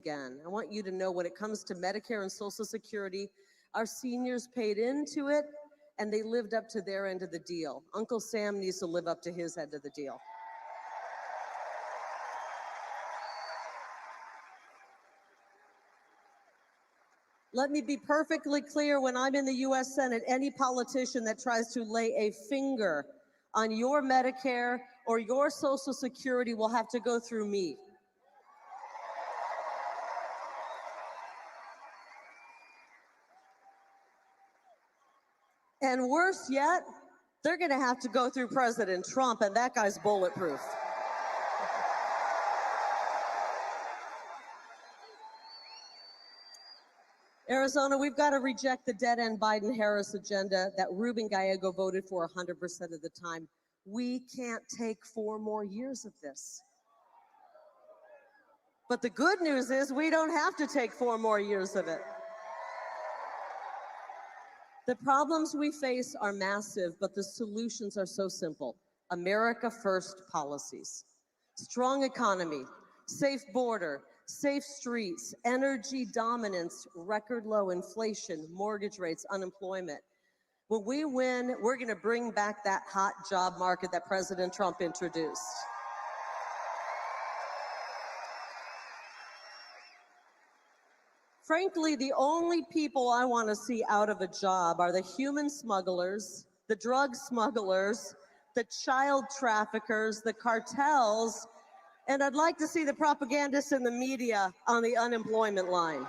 again. I want you to know when it comes to Medicare and Social Security, our seniors paid into it and they lived up to their end of the deal. Uncle Sam needs to live up to his end of the deal. Let me be perfectly clear, when I'm in the US Senate, any politician that tries to lay a finger on your Medicare or your Social Security will have to go through me. And worse yet, they're going to have to go through President Trump, and that guy's bulletproof. Arizona, we've got to reject the dead-end Biden-Harris agenda that Ruben Gallego voted for 100% of the time. We can't take 4 more years of this. But the good news is we don't have to take 4 more years of it. The problems we face are massive, but the solutions are so simple. America First policies. Strong economy, safe border, safe streets, energy dominance, record low inflation, mortgage rates, unemployment. When we win, we're going to bring back that hot job market that President Trump introduced. Frankly, the only people I want to see out of a job are the human smugglers, the drug smugglers, the child traffickers, the cartels, and I'd like to see the propagandists in the media on the unemployment line.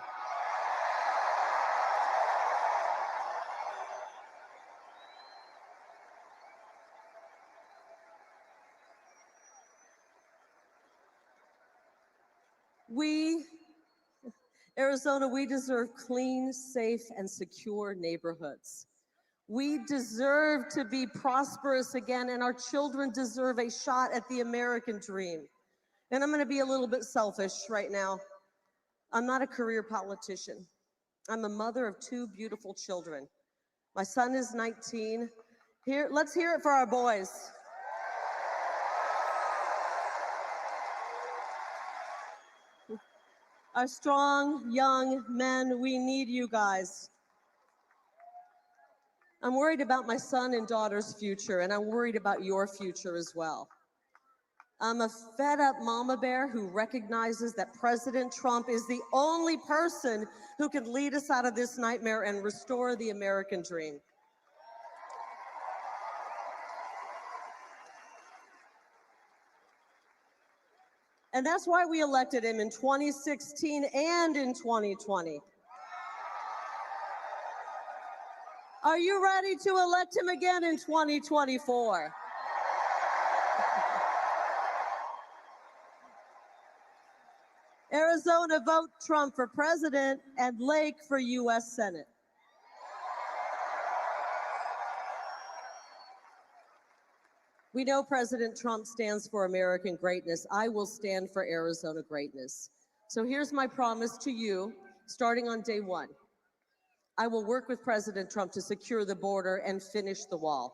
Arizona, we deserve clean, safe, and secure neighborhoods. We deserve to be prosperous again, and our children deserve a shot at the American dream. And I'm going to be a little bit selfish right now. I'm not a career politician. I'm a mother of 2 beautiful children. My son is 19. Let's hear it for our boys. Our strong, young men, we need you guys. I'm worried about my son and daughter's future, and I'm worried about your future as well. I'm a fed-up mama bear who recognizes that President Trump is the only person who can lead us out of this nightmare and restore the American dream. And that's why we elected him in 2016 and in 2020. Are you ready to elect him again in 2024? Arizona, vote Trump for president and Lake for U.S. Senate. We know President Trump stands for American greatness. I will stand for Arizona greatness. So here's my promise to you, starting on day 1. I will work with President Trump to secure the border and finish the wall.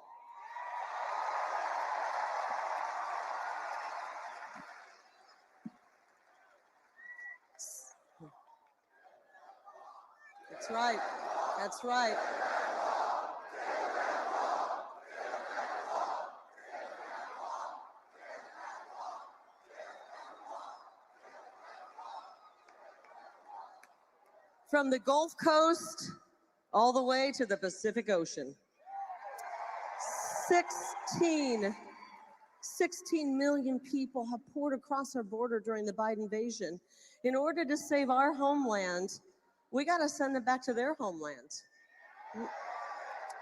That's right. That's right. From the Gulf Coast all the way to the Pacific Ocean. 16 million people have poured across our border during the Biden invasion. In order to save our homeland, we got to send them back to their homeland.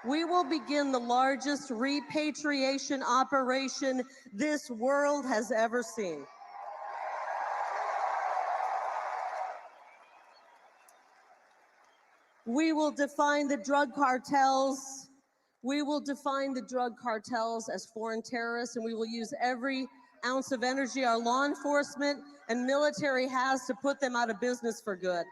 We will begin the largest repatriation operation this world has ever seen. We will define the drug cartels. We will define the drug cartels as foreign terrorists, and we will use every ounce of energy our law enforcement and military has to put them out of business for good.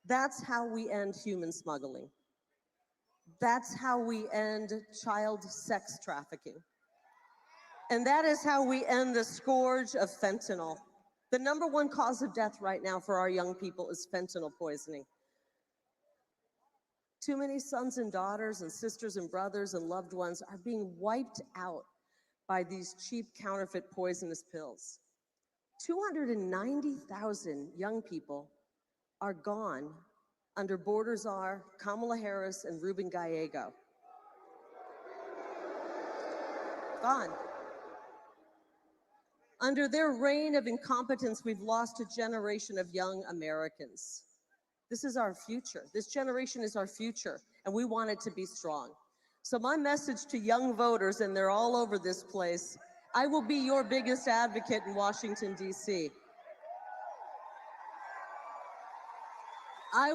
That's how we end human smuggling. That's how we end child sex trafficking. And that is how we end the scourge of fentanyl. The #1 cause of death right now for our young people is fentanyl poisoning. Too many sons and daughters and sisters and brothers and loved ones are being wiped out by these cheap counterfeit poisonous pills. 290,000 young people are gone under border czar Kamala Harris and Ruben Gallego. Gone. Under their reign of incompetence, we've lost a generation of young Americans. This is our future. This generation is our future, and we want it to be strong. So my message to young voters, and they're all over this place, I will be your biggest advocate in Washington, D.C. I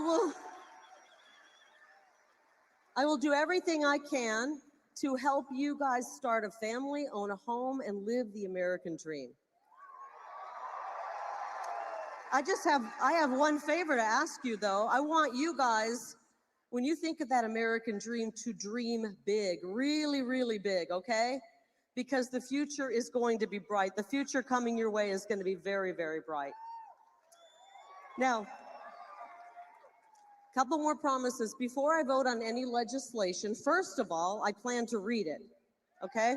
will do everything I can to help you guys start a family, own a home, and live the American dream. I have one favor to ask you, though. I want you guys, when you think of that American dream, to dream big, really, really big, okay? Because the future is going to be bright. The future coming your way is going to be very, very bright. Now, a couple more promises. Before I vote on any legislation, first of all, I plan to read it, okay?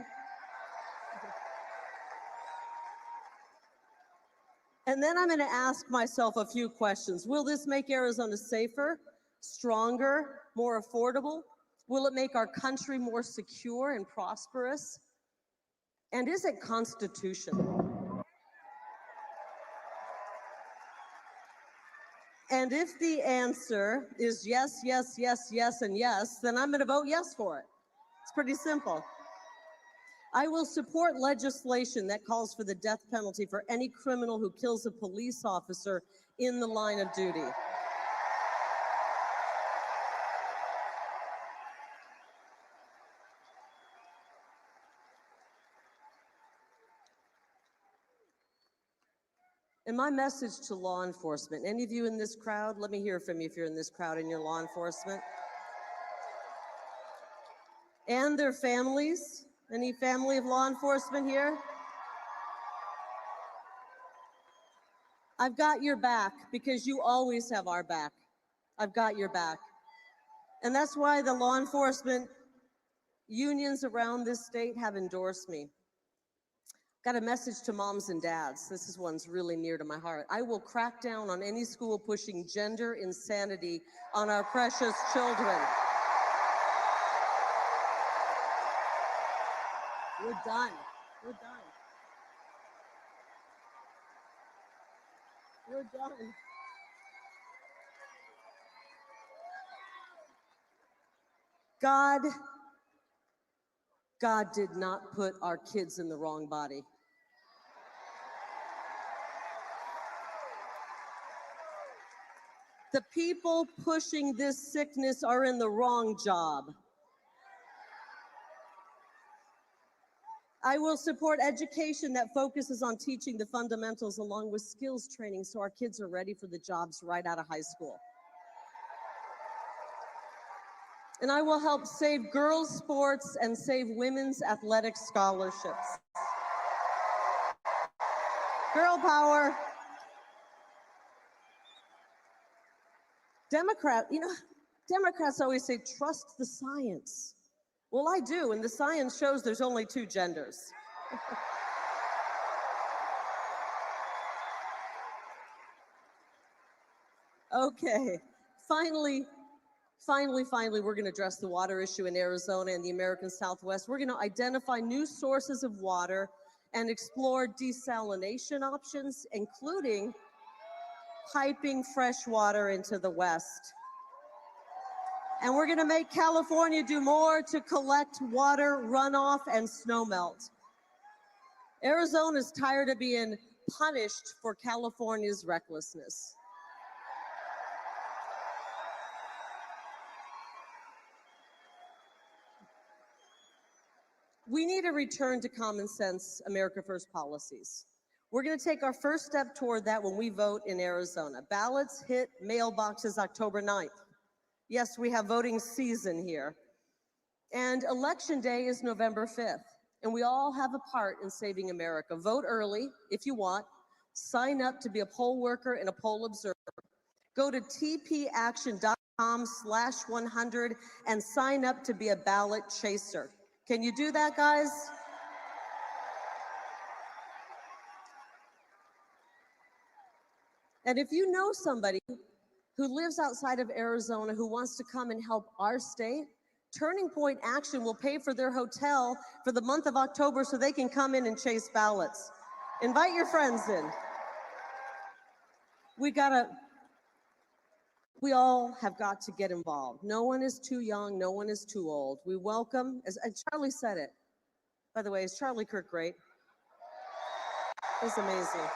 And then I'm going to ask myself a few questions. Will this make Arizona safer, stronger, more affordable? Will it make our country more secure and prosperous? And is it constitutional? And if the answer is yes, yes, yes, yes, and yes, then I'm going to vote yes for it. It's pretty simple. I will support legislation that calls for the death penalty for any criminal who kills a police officer in the line of duty. And my message to law enforcement, any of you in this crowd, let me hear from you if you're in this crowd and you're law enforcement. And their families, any family of law enforcement here? I've got your back because you always have our back. I've got your back. And that's why the law enforcement unions around this state have endorsed me. Got a message to moms and dads. This is one's really near to my heart. I will crack down on any school pushing gender insanity on our precious children. We're done. We're done. We're done. God did not put our kids in the wrong body. The people pushing this sickness are in the wrong job. I will support education that focuses on teaching the fundamentals along with skills training so our kids are ready for the jobs right out of high school. And I will help save girls' sports and save women's athletic scholarships. Girl power. Democrats always say, trust the science. Well, I do, and the science shows there's only 2 genders. Okay, finally, we're going to address the water issue in Arizona and the American Southwest. We're going to identify new sources of water and explore desalination options, including piping fresh water into the West. And we're going to make California do more to collect water runoff and snowmelt. Arizona's tired of being punished for California's recklessness. We need a return to common sense America First policies. We're going to take our first step toward that when we vote in Arizona. Ballots hit mailboxes October 9th. Yes, we have voting season here. And Election Day is November 5th. and we all have a part in saving America. Vote early if you want. Sign up to be a poll worker and a poll observer. Go to tpaction.com/100 and sign up to be a ballot chaser. Can you do that, guys? And if you know somebody who lives outside of Arizona who wants to come and help our state, Turning Point Action will pay for their hotel for the month of October so they can come in and chase ballots. Invite your friends in. We all have got to get involved. No one is too young, no one is too old. We welcome, as Charlie said it. By the way, is Charlie Kirk great? He's amazing.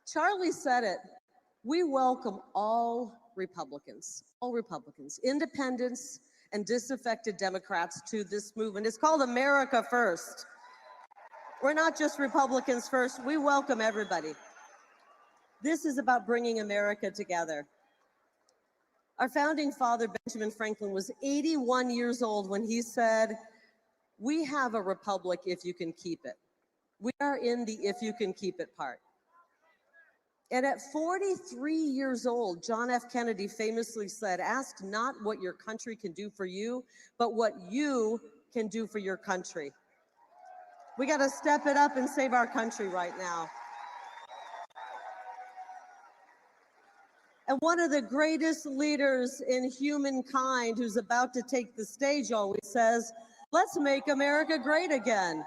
Charlie said it. We welcome all Republicans, independents, and disaffected Democrats to this movement. It's called America First. We're not just Republicans first. We welcome everybody. This is about bringing America together. Our founding father, Benjamin Franklin, was 81 years old when he said, "We have a republic if you can keep it." We are in the if you can keep it part. And at 43 years old, John F. Kennedy famously said, "Ask not what your country can do for you, but what you can do for your country." We got to step it up and save our country right now. And one of the greatest leaders in humankind who's about to take the stage always says, "Let's make America great again."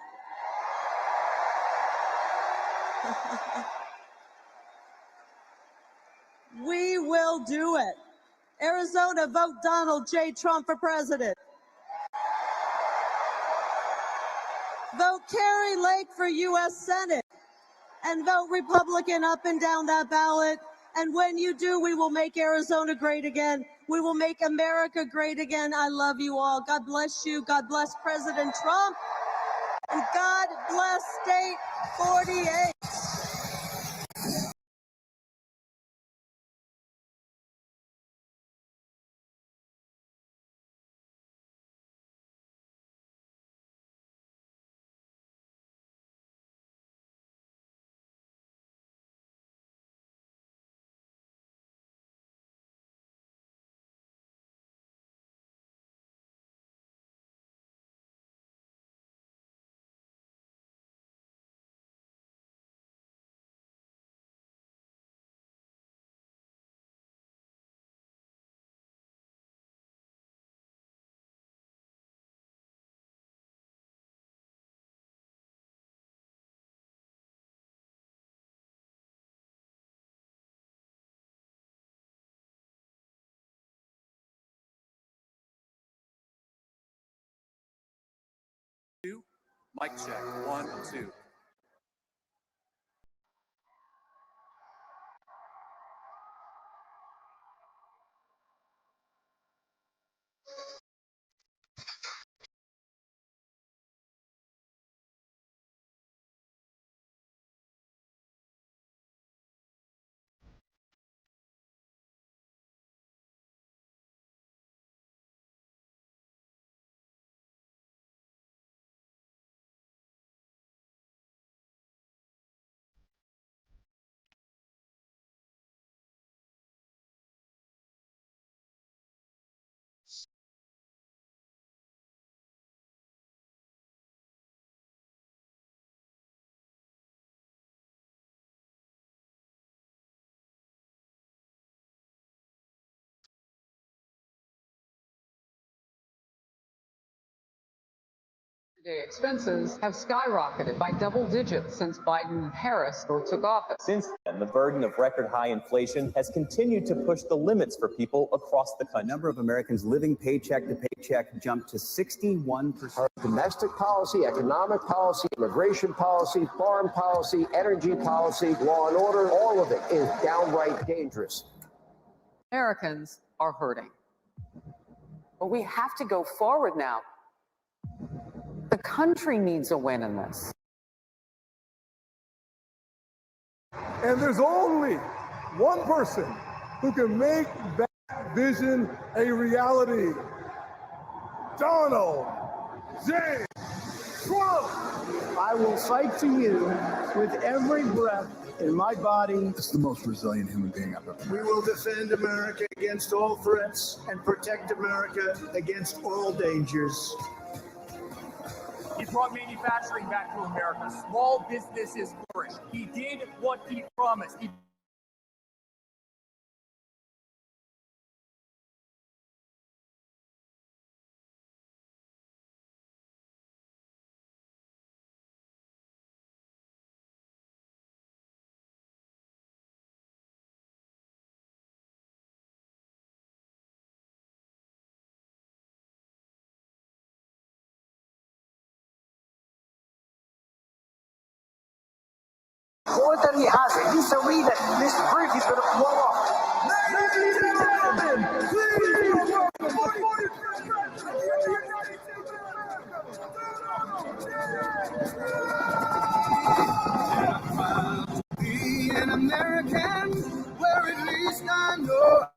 We will do it. Arizona, vote Donald J. Trump for president. Vote Carrie Lake for U.S. Senate. And vote Republican up and down that ballot. And when you do, we will make Arizona great again. We will make America great again. I love you all. God bless you. God bless President Trump. And God bless State 48. Mic check, 1, 2. Expenses have skyrocketed by double digits since Biden and Harris took office. Since then, the burden of record high inflation has continued to push the limits for people across the country. The number of Americans living paycheck to paycheck jumped to 61%. Our domestic policy, economic policy, immigration policy, foreign policy, energy policy, law and order, all of it is downright dangerous. Americans are hurting. But we have to go forward now. The country needs a win in this. And there's only one person who can make that vision a reality. Donald J. Trump. I will fight for you with every breath in my body. It's the most resilient human being I've ever met. We will defend America against all threats and protect America against all dangers. He brought manufacturing back to America. Small businesses flourished. He did what he promised. More than he has it. You tell me that this bridge is going to blow up. Ladies and gentlemen, please welcome the 45th President of the United States of America, Be an American, where at least I know.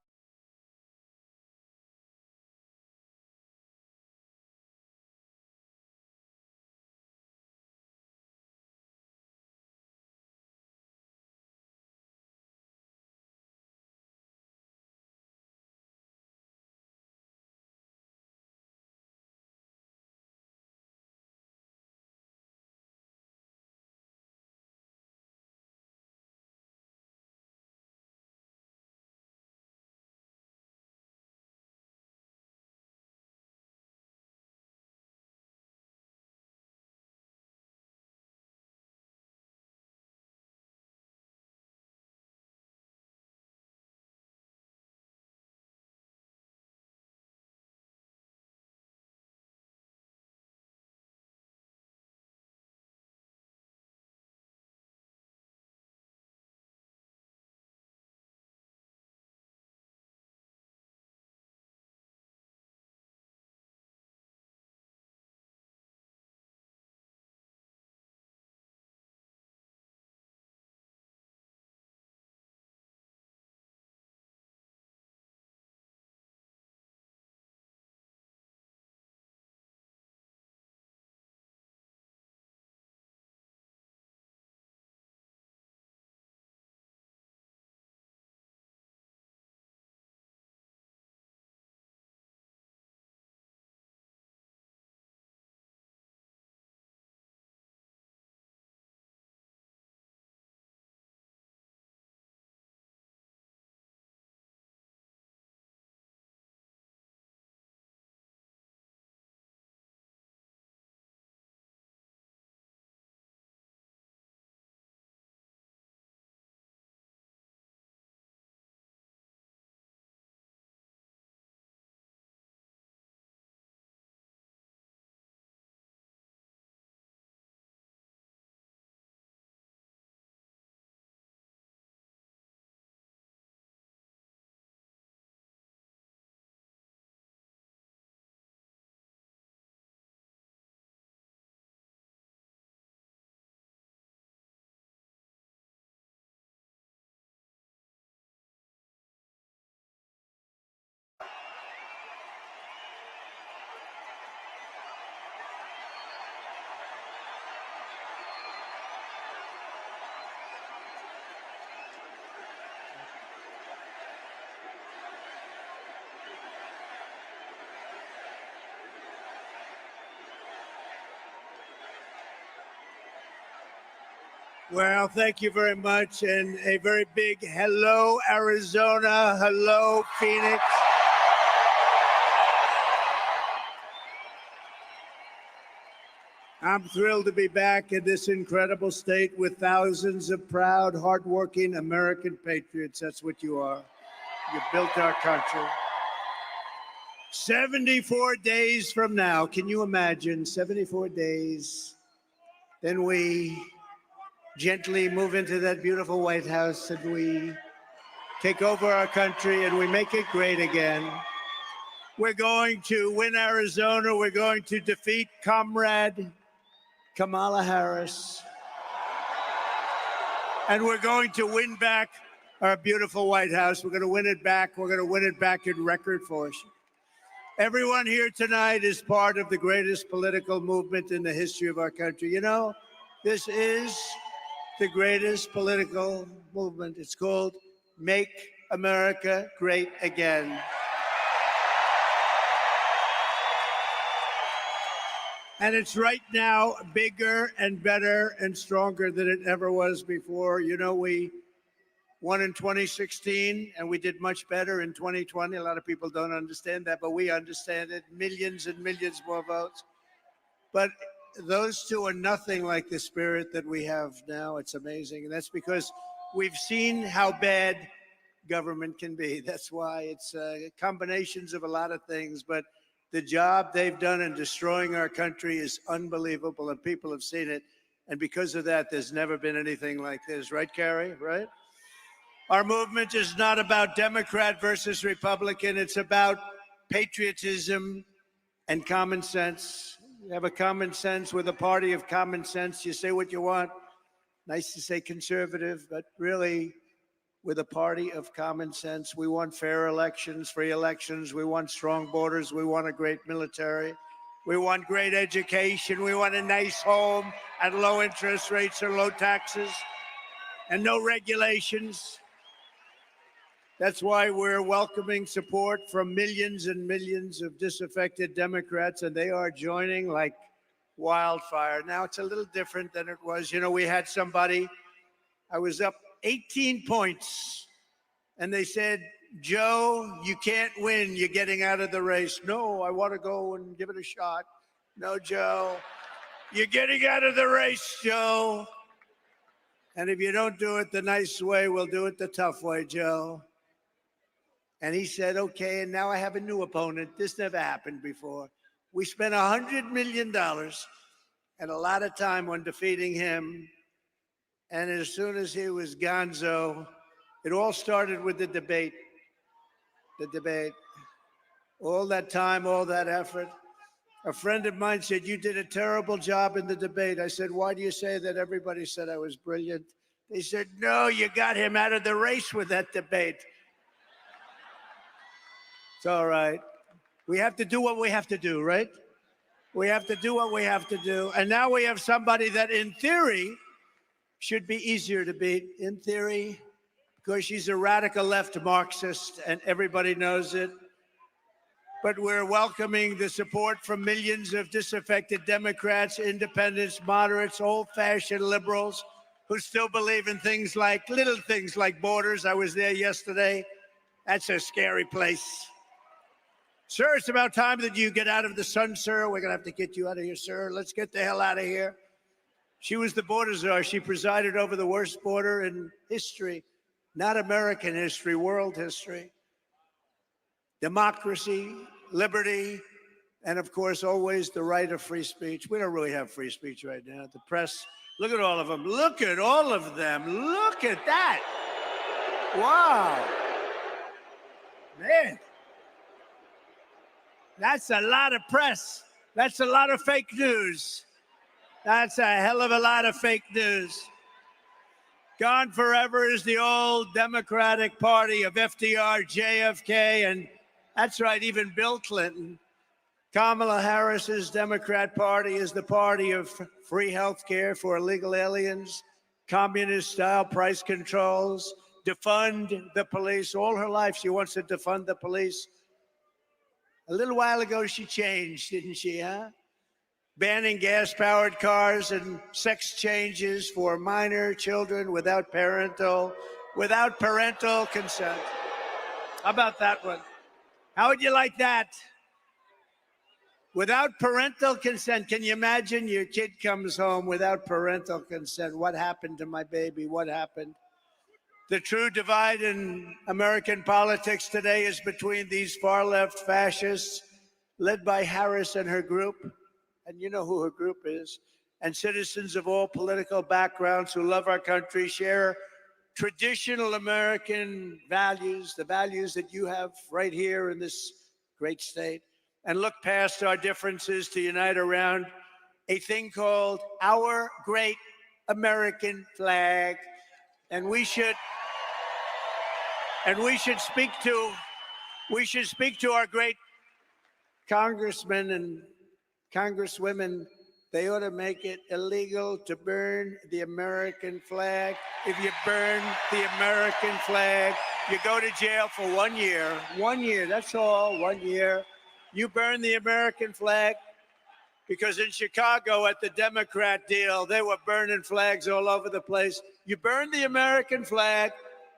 Well, thank you very much, and a very big hello, Arizona. Hello, Phoenix. I'm thrilled to be back in this incredible state with thousands of proud, hardworking American patriots. That's what you are. You built our country. 74 days from now, can you imagine? 74 days. Then we gently move into that beautiful White House and we take over our country and we make it great again. We're going to win Arizona. We're going to defeat Comrade Kamala Harris. And we're going to win back our beautiful White House. We're going to win it back. We're going to win it back in record force. Everyone here tonight is part of the greatest political movement in the history of our country. You know, this is the greatest political movement. It's called Make America Great Again. And it's right now bigger and better and stronger than it ever was before. You know, we won in 2016 and we did much better in 2020. A lot of people don't understand that, but we understand it. Millions and millions more votes. But those two are nothing like the spirit that we have now. It's amazing. And that's because we've seen how bad government can be. That's why it's combinations of a lot of things. But the job they've done in destroying our country is unbelievable, and people have seen it. And because of that, there's never been anything like this. Right, Carrie? Right? Our movement is not about Democrat versus Republican. It's about patriotism and common sense. You have a common sense with a party of common sense. You say what you want. Nice to say conservative, but really, with a party of common sense. We want fair elections, free elections. We want strong borders. We want a great military. We want great education. We want a nice home at low interest rates or low taxes and no regulations. That's why we're welcoming support from millions and millions of disaffected Democrats, and they are joining like wildfire. Now, it's a little different than it was. You know, we had somebody, I was up 18 points. And they said, Joe, you can't win. You're getting out of the race. No, I want to go and give it a shot. No, Joe, you're getting out of the race, Joe. And if you don't do it the nice way, we'll do it the tough way, Joe. And he said, okay, and now I have a new opponent. This never happened before. We spent $100 million and a lot of time on defeating him. And as soon as he was gonzo, it all started with the debate. The debate. All that time, all that effort. A friend of mine said, you did a terrible job in the debate. I said, why do you say that? Everybody said I was brilliant. They said, no, you got him out of the race with that debate. It's all right. We have to do what we have to do, right? We have to do what we have to do. And now we have somebody that, in theory, should be easier to beat. In theory, because she's a radical left Marxist, and everybody knows it. But we're welcoming the support from millions of disaffected Democrats, independents, moderates, old-fashioned liberals who still believe in things like, little things like borders. I was there yesterday. That's a scary place. Sir, it's about time that you get out of the sun, sir. We're going to have to get you out of here, sir. Let's get the hell out of here. She was the border czar. She presided over the worst border in history. Not American history, world history. Democracy, liberty, and of course, always the right of free speech. We don't really have free speech right now. The press, look at all of them. Look at all of them. Look at that. Wow. Man. That's a lot of press. That's a lot of fake news. That's a hell of a lot of fake news. Gone forever is the old Democratic Party of FDR, JFK, and that's right, even Bill Clinton. Kamala Harris's Democrat Party is the party of free health care for illegal aliens, communist-style price controls, defund the police. All her life, she wants to defund the police. A little while ago, she changed, didn't she, huh? Banning gas-powered cars and sex changes for minor children without parental consent. How about that one? How would you like that? Without parental consent. Can you imagine your kid comes home without parental consent? What happened to my baby? What happened? The true divide in American politics today is between these far-left fascists led by Harris and her group, and you know who her group is, and citizens of all political backgrounds who love our country, share traditional American values, the values that you have right here in this great state, and look past our differences to unite around a thing called our great American flag. And we should speak to our great congressmen and congresswomen, they ought to make it illegal to burn the American flag. If you burn the American flag, you go to jail for 1 year. 1 year, that's all, 1 year. You burn the American flag, because in Chicago at the Democrat deal, they were burning flags all over the place. You burn the American flag.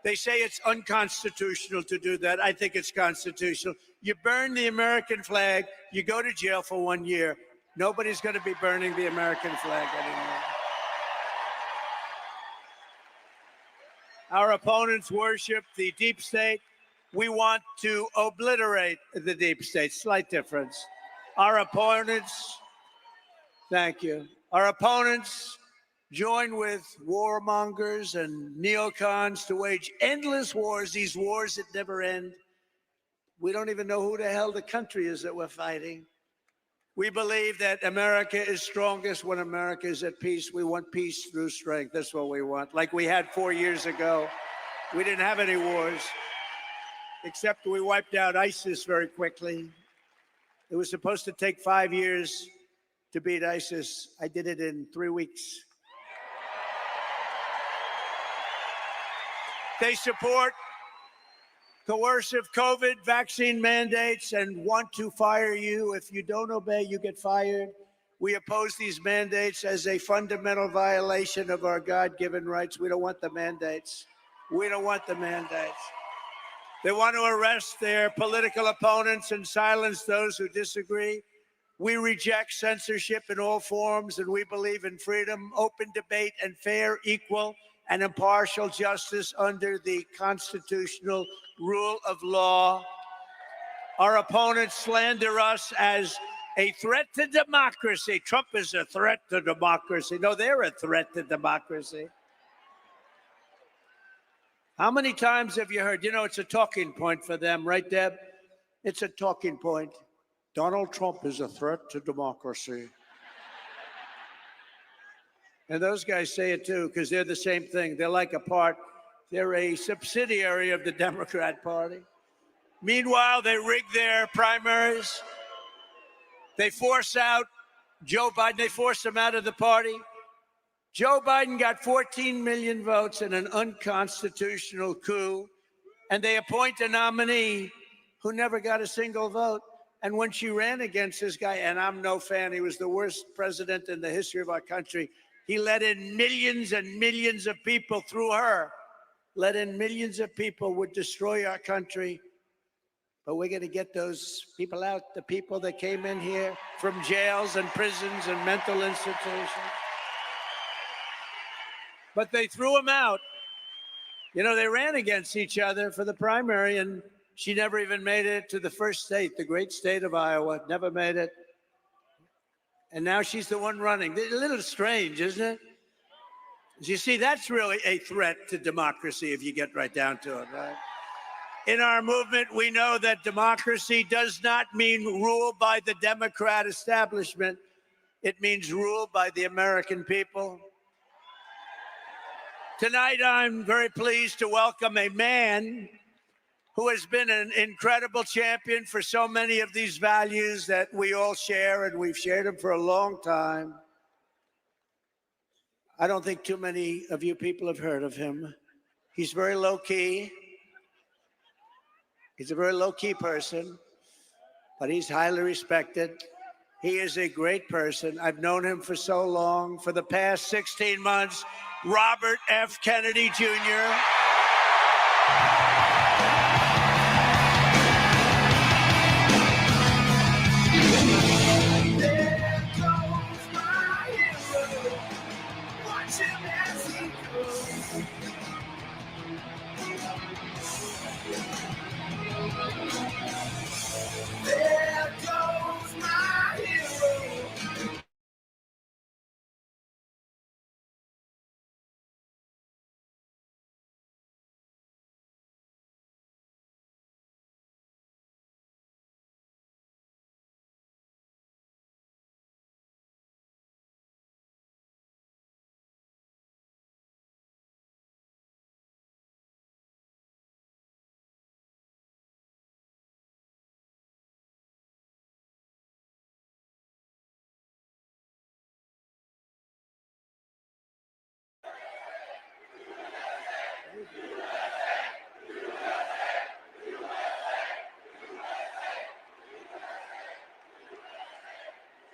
They say it's unconstitutional to do that. I think it's constitutional. You burn the American flag, you go to jail for 1 year. Nobody's going to be burning the American flag anymore. Our opponents worship the deep state. We want to obliterate the deep state. Slight difference. Our opponents, thank you. Our opponents join with warmongers and neocons to wage endless wars, these wars that never end. We don't even know who the hell the country is that we're fighting. We believe that America is strongest when America is at peace. We want peace through strength. That's what we want. Like we had 4 years ago. We didn't have any wars, except we wiped out ISIS very quickly. It was supposed to take 5 years to beat ISIS. I did it in 3 weeks. They support coercive COVID vaccine mandates and want to fire you. If you don't obey, you get fired. We oppose these mandates as a fundamental violation of our God-given rights. We don't want the mandates. We don't want the mandates. They want to arrest their political opponents and silence those who disagree. We reject censorship in all forms, and we believe in freedom, open debate, and fair, equal, and impartial justice under the constitutional rule of law. Our opponents slander us as a threat to democracy. Trump is a threat to democracy. No, they're a threat to democracy. How many times have you heard, it's a talking point for them, right, Deb? It's a talking point. Donald Trump is a threat to democracy. And those guys say it too, because they're the same thing. They're like they're a subsidiary of the Democrat Party. Meanwhile, they rig their primaries. They force out Joe Biden. They force him out of the party. Joe Biden got 14 million votes in an unconstitutional coup, and they appoint a nominee who never got a single vote. And when she ran against this guy, and I'm no fan, he was the worst president in the history of our country. He let in millions and millions of people through her. Let in millions of people would destroy our country. But we're going to get those people out, the people that came in here from jails and prisons and mental institutions. But they threw them out. They ran against each other for the primary, and she never even made it to the first state, the great state of Iowa. Never made it. And now she's the one running. A little strange, isn't it? You see, that's really a threat to democracy if you get right down to it, right? In our movement, we know that democracy does not mean rule by the Democrat establishment. It means rule by the American people. Tonight, I'm very pleased to welcome a man who has been an incredible champion for so many of these values that we all share, and we've shared them for a long time. I don't think too many of you people have heard of him. He's very low-key. He's a very low-key person, but he's highly respected. He is a great person. I've known him for so long. For the past 16 months, Robert F. Kennedy Jr.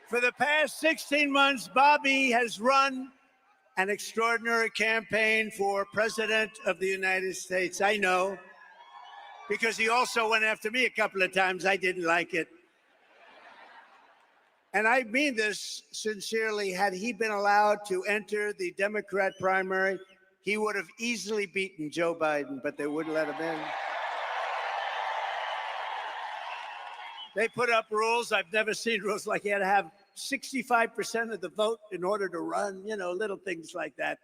For the past 16 months, Bobby has run an extraordinary campaign for President of the United States. I know, because he also went after me a couple of times. I didn't like it. And I mean this sincerely. Had he been allowed to enter the Democrat primary, he would have easily beaten Joe Biden, but they wouldn't let him in. They put up rules. I've never seen rules like he had to have 65% of the vote in order to run, little things like that.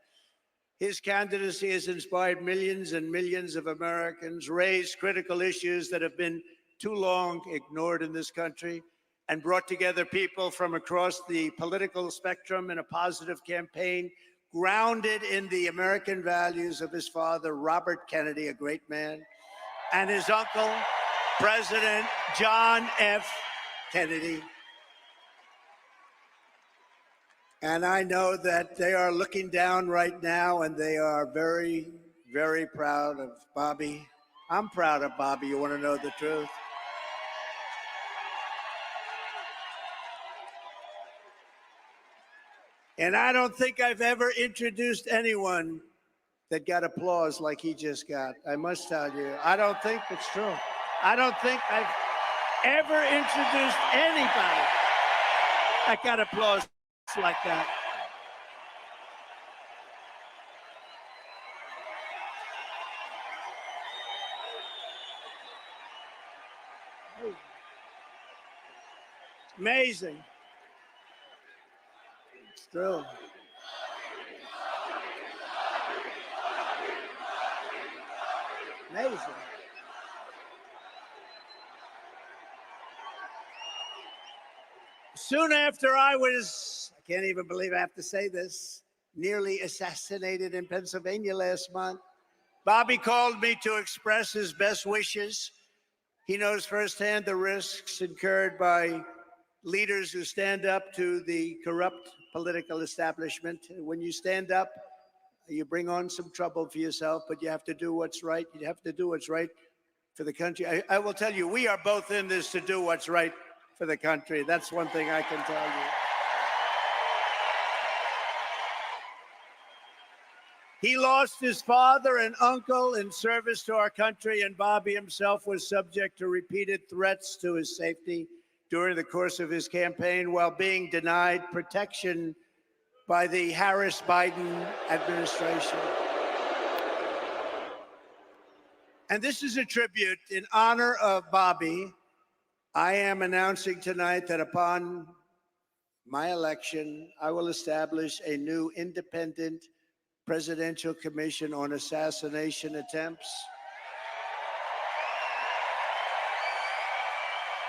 His candidacy has inspired millions and millions of Americans, raised critical issues that have been too long ignored in this country, and brought together people from across the political spectrum in a positive campaign grounded in the American values of his father, Robert Kennedy, a great man, and his uncle, President John F. Kennedy. And I know that they are looking down right now, and they are very, very proud of Bobby. I'm proud of Bobby. You want to know the truth? And I don't think I've ever introduced anyone that got applause like he just got. I must tell you, I don't think it's true. I don't think I've ever introduced anybody that got applause like that. Amazing. It's true. Amazing. Soon after I can't even believe I have to say this, nearly assassinated in Pennsylvania last month, Bobby called me to express his best wishes. He knows firsthand the risks incurred by leaders who stand up to the corrupt political establishment. When you stand up, you bring on some trouble for yourself, but you have to do what's right. You have to do what's right for the country. I will tell you, we are both in this to do what's right for the country. That's one thing I can tell you. He lost his father and uncle in service to our country, and Bobby himself was subject to repeated threats to his safety during the course of his campaign while being denied protection by the Harris-Biden administration. And this is a tribute in honor of Bobby. I am announcing tonight that upon my election, I will establish a new independent presidential commission on assassination attempts.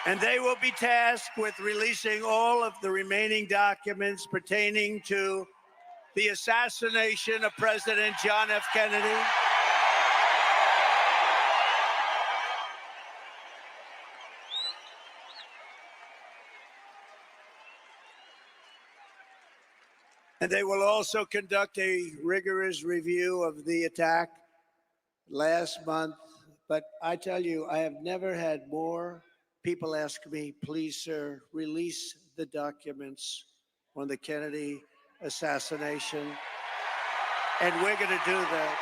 And they will be tasked with releasing all of the remaining documents pertaining to the assassination of President John F. Kennedy. And they will also conduct a rigorous review of the attack last month. But I tell you, I have never had more people ask me, please, sir, release the documents on the Kennedy assassination. And we're going to do that.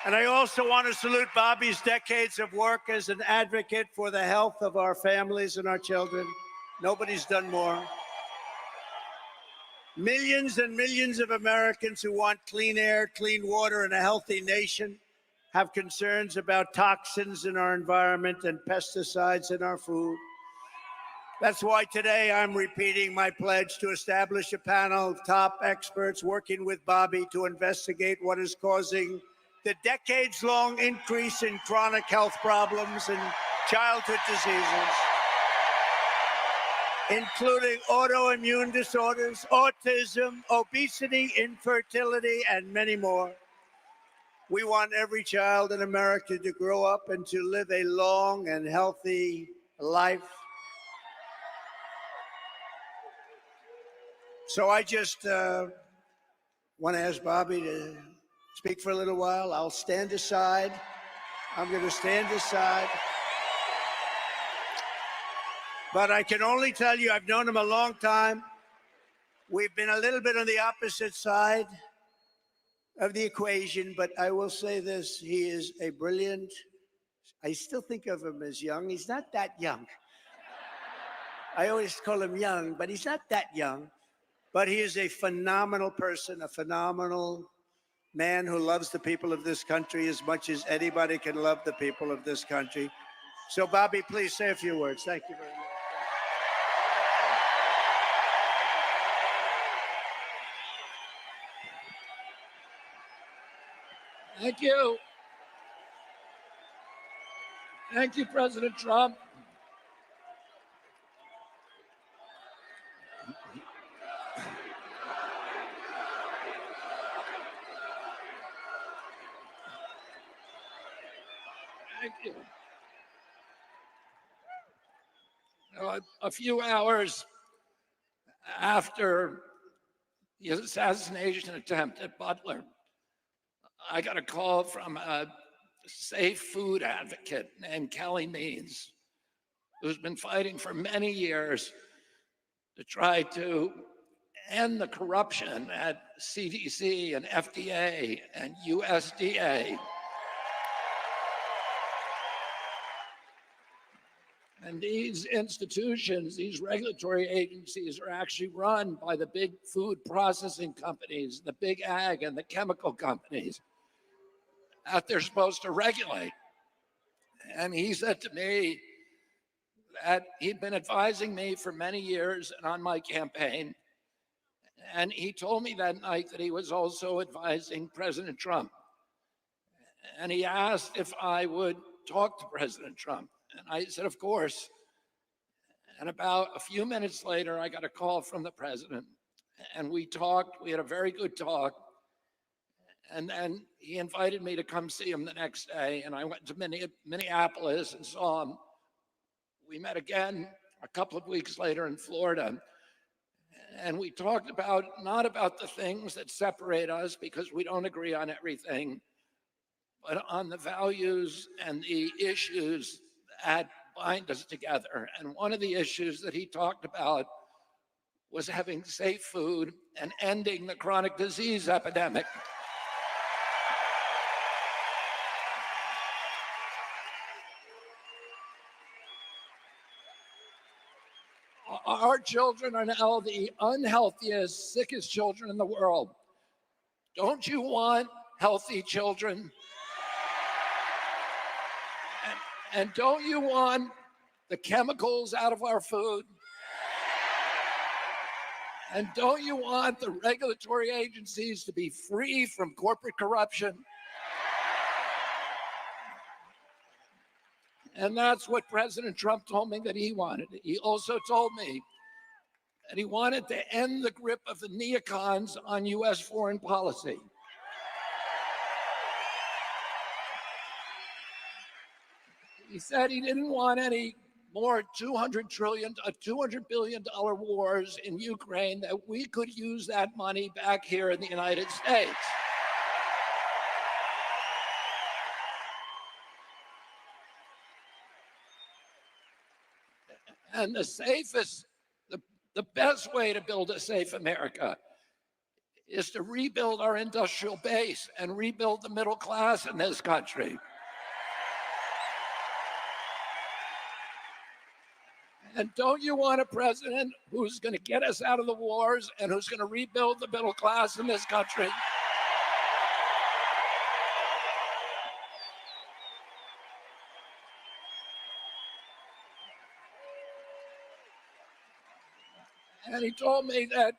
And I also want to salute Bobby's decades of work as an advocate for the health of our families and our children. Nobody's done more. Millions and millions of Americans who want clean air, clean water, and a healthy nation have concerns about toxins in our environment and pesticides in our food. That's why today I'm repeating my pledge to establish a panel of top experts working with Bobby to investigate what is causing the decades-long increase in chronic health problems and childhood diseases, including autoimmune disorders, autism, obesity, infertility, and many more. We want every child in America to grow up and to live a long and healthy life. So I just want to ask Bobby to speak for a little while. I'll stand aside. I'm going to stand aside. But I can only tell you, I've known him a long time. We've been a little bit on the opposite side of the equation, but I will say this, he is a brilliant, I still think of him as young. He's not that young. I always call him young, but he's not that young. But he is a phenomenal person, a phenomenal man who loves the people of this country as much as anybody can love the people of this country. So, Bobby, please say a few words. Thank you very much. Thank you. Thank you, President Trump. Thank you. A few hours after the assassination attempt at Butler, I got a call from a safe food advocate named Kelly Means, who's been fighting for many years to try to end the corruption at CDC and FDA and USDA. And these institutions, these regulatory agencies are actually run by the big food processing companies, the big ag and the chemical companies that they're supposed to regulate. And he said to me that he'd been advising me for many years and on my campaign. And he told me that night that he was also advising President Trump. And he asked if I would talk to President Trump. And I said, of course. And about a few minutes later, I got a call from the president. And we talked. We had a very good talk. And then he invited me to come see him the next day. And I went to Minneapolis and saw him. We met again a couple of weeks later in Florida. And we talked about, not about the things that separate us because we don't agree on everything, but on the values and the issues that bind us together. And one of the issues that he talked about was having safe food and ending the chronic disease epidemic. Our children are now the unhealthiest, sickest children in the world. Don't you want healthy children? And don't you want the chemicals out of our food? And don't you want the regulatory agencies to be free from corporate corruption? And that's what President Trump told me that he wanted. He also told me that he wanted to end the grip of the neocons on U.S. foreign policy. He said he didn't want any more $200 billion wars in Ukraine, that we could use that money back here in the United States. And the safest, the best way to build a safe America is to rebuild our industrial base and rebuild the middle class in this country. And don't you want a president who's going to get us out of the wars and who's going to rebuild the middle class in this country? And he told me that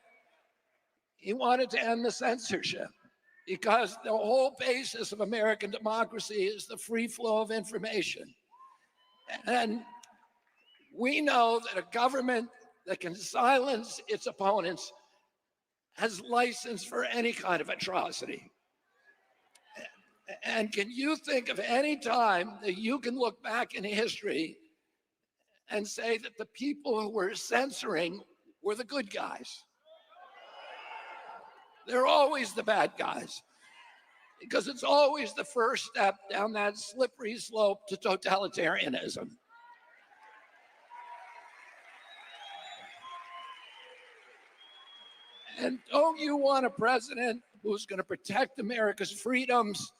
he wanted to end the censorship because the whole basis of American democracy is the free flow of information. And we know that a government that can silence its opponents has license for any kind of atrocity. And can you think of any time that you can look back in history and say that the people who were censoring were the good guys? They're always the bad guys. because it's always the first step down that slippery slope to totalitarianism. And don't you want a president who's going to protect America's freedoms?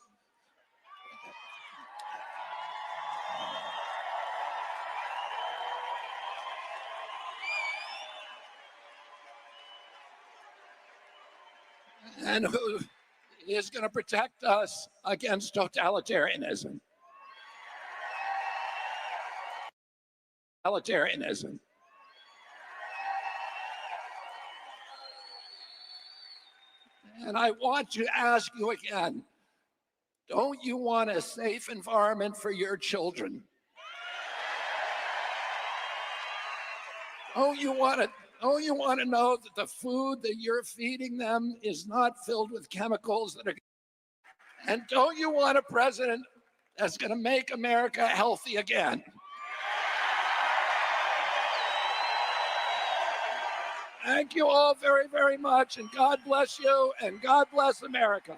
And who is going to protect us against totalitarianism? Totalitarianism. And I want to ask you again, don't you want a safe environment for your children? Don't you want to know that the food that you're feeding them is not filled with chemicals that are... And don't you want a president that's going to make America healthy again? Thank you all very, very much, and God bless you, and God bless America.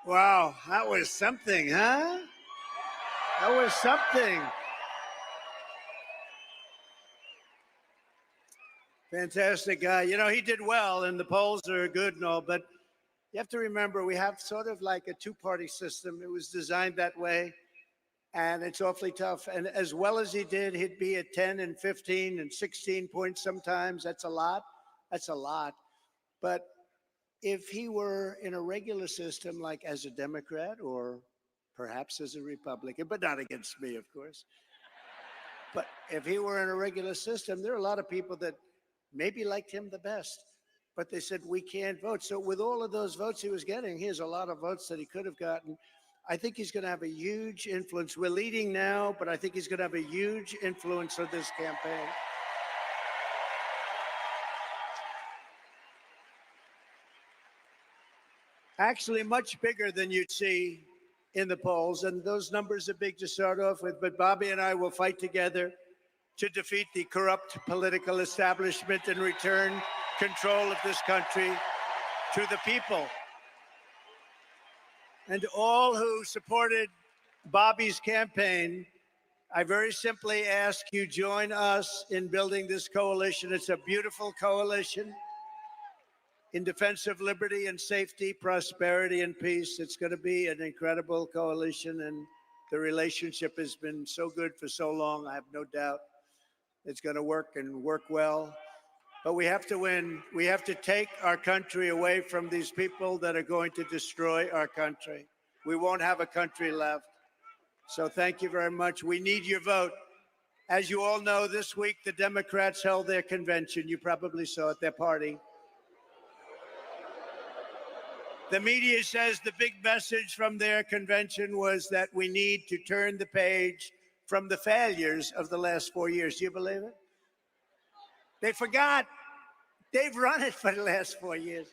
Wow, that was something, huh? That was something. Fantastic guy. You know, he did well, and the polls are good and all, but you have to remember we have sort of like a two-party system. It was designed that way, and it's awfully tough. And as well as he did, he'd be at 10 and 15 and 16 points sometimes. That's a lot. That's a lot. But if he were in a regular system, like as a Democrat or perhaps as a Republican, but not against me, of course. But if he were in a regular system, there are a lot of people that maybe liked him the best, but they said, we can't vote. So with all of those votes he was getting, he has a lot of votes that he could have gotten. I think he's going to have a huge influence. We're leading now, but I think he's going to have a huge influence on this campaign. Actually, much bigger than you'd see in the polls. And those numbers are big to start off with. But Bobby and I will fight together to defeat the corrupt political establishment and return control of this country to the people. And all who supported Bobby's campaign, I very simply ask you join us in building this coalition. It's a beautiful coalition in defense of liberty and safety, prosperity and peace. It's going to be an incredible coalition, and the relationship has been so good for so long. I have no doubt it's going to work and work well. But we have to win. We have to take our country away from these people that are going to destroy our country. We won't have a country left. So thank you very much. We need your vote. As you all know, this week the Democrats held their convention. You probably saw it, their party. The media says the big message from their convention was that we need to turn the page from the failures of the last 4 years. Do you believe it? They forgot. They've run it for the last 4 years.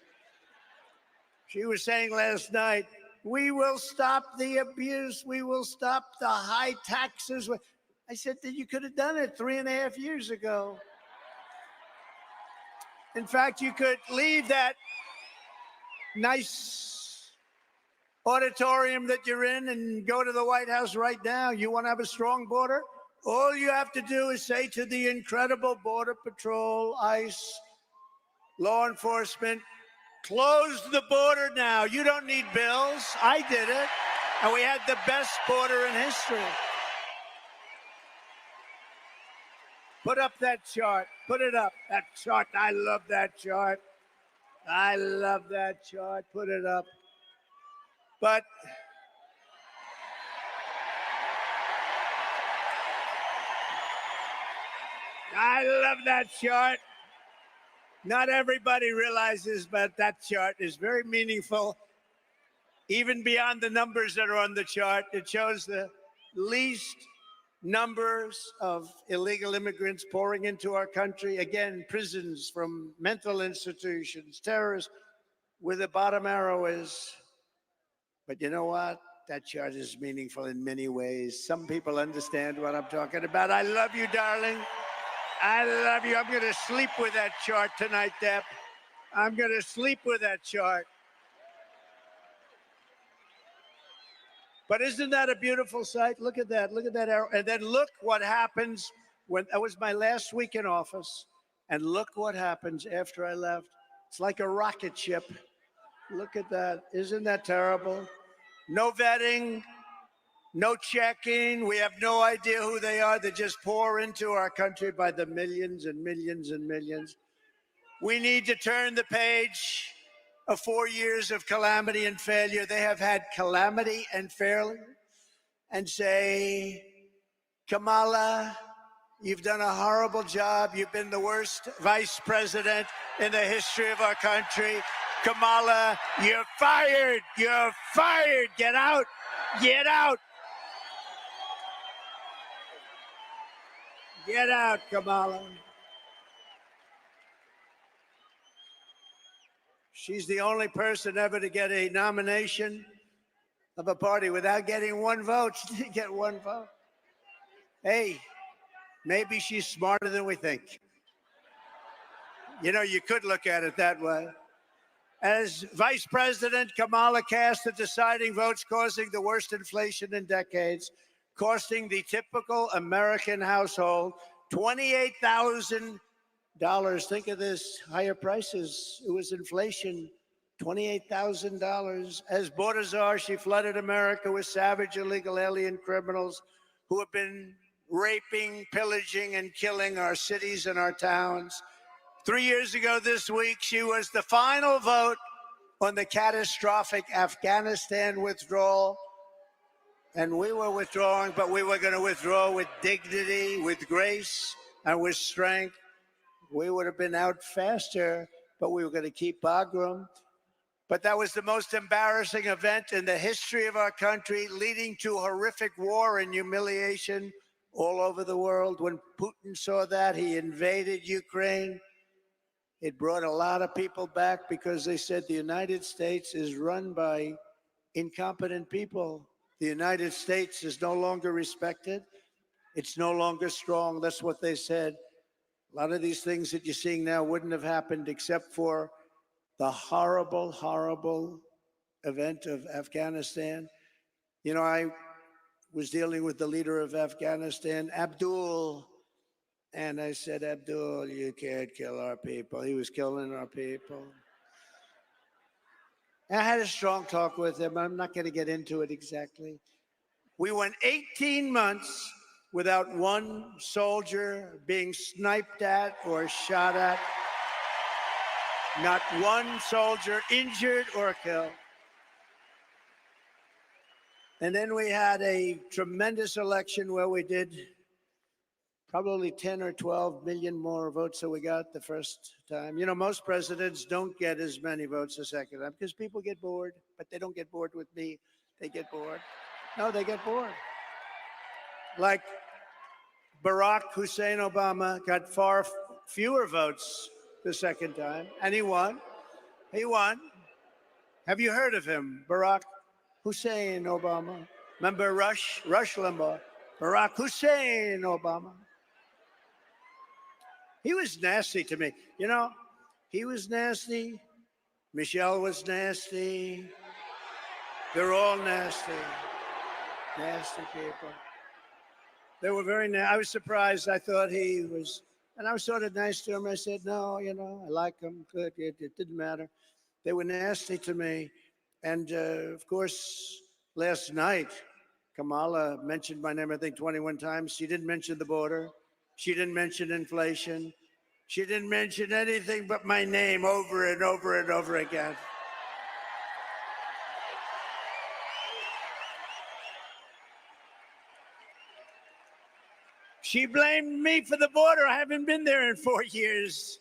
She was saying last night, we will stop the abuse. We will stop the high taxes. I said that you could have done it 3.5 years ago. In fact, you could leave that nice auditorium that you're in and go to the White House right now. You want to have a strong border? All you have to do is say to the incredible Border Patrol, ICE, law enforcement, close the border now. You don't need bills. I did it. And we had the best border in history. Put up that chart. Put it up. That chart. I love that chart. I love that chart. Put it up. But I love that chart. Not everybody realizes, but that chart is very meaningful. Even beyond the numbers that are on the chart, it shows the least numbers of illegal immigrants pouring into our country. Again, prisons from mental institutions, terrorists, where the bottom arrow is. But you know what? That chart is meaningful in many ways. Some people understand what I'm talking about. I love you, darling. I love you. I'm going to sleep with that chart tonight, Deb. I'm going to sleep with that chart. But isn't that a beautiful sight? Look at that. Look at that arrow. And then look what happens when that was my last week in office. And look what happens after I left. It's like a rocket ship. Look at that. Isn't that terrible? No vetting, no checking. We have no idea who they are. They just pour into our country by the millions and millions and millions. We need to turn the page of 4 years of calamity and failure. They have had calamity and failure, and say, Kamala, you've done a horrible job. You've been the worst vice president in the history of our country. Kamala, you're fired. You're fired. Get out. Get out. Get out, Kamala. She's the only person ever to get a nomination of a party without getting one vote. She didn't get one vote. Hey, maybe she's smarter than we think. You know, you could look at it that way. As vice president, Kamala cast the deciding votes, causing the worst inflation in decades, costing the typical American household $28,000. Think of this, higher prices. It was inflation, $28,000. As border czar, she flooded America with savage illegal alien criminals who have been raping, pillaging, and killing our cities and our towns. 3 years ago this week, she was the final vote on the catastrophic Afghanistan withdrawal. And we were withdrawing, but we were going to withdraw with dignity, with grace, and with strength. We would have been out faster, but we were going to keep Bagram. But that was the most embarrassing event in the history of our country, leading to horrific war and humiliation all over the world. When Putin saw that, he invaded Ukraine. It brought a lot of people back because they said the United States is run by incompetent people. The United States is no longer respected. It's no longer strong. That's what they said. A lot of these things that you're seeing now wouldn't have happened except for the horrible, horrible event of Afghanistan. You know, I was dealing with the leader of Afghanistan, Abdul, and I said, Abdul, you can't kill our people. He was killing our people. And I had a strong talk with him. I'm not going to get into it exactly. We went 18 months without one soldier being sniped at or shot at. Not one soldier injured or killed. And then we had a tremendous election where we did probably 10 or 12 million more votes than we got the first time. You know, most presidents don't get as many votes the second time because people get bored, but they don't get bored with me. They get bored. No, they get bored. Like Barack Hussein Obama got far fewer votes the second time, and he won. He won. Have you heard of him, Barack Hussein Obama? Remember Rush Limbaugh? Barack Hussein Obama. He was nasty to me. You know, he was nasty. Michelle was nasty. They're all nasty. Nasty people. They were very nasty. I was surprised. I thought he was, and I was sort of nice to him. I said, no, you know, I like him. Good. It didn't matter. They were nasty to me. And of course, last night, Kamala mentioned my name, I think, 21 times. She didn't mention the border. She didn't mention inflation. She didn't mention anything but my name over and over and over again. She blamed me for the border. I haven't been there in 4 years.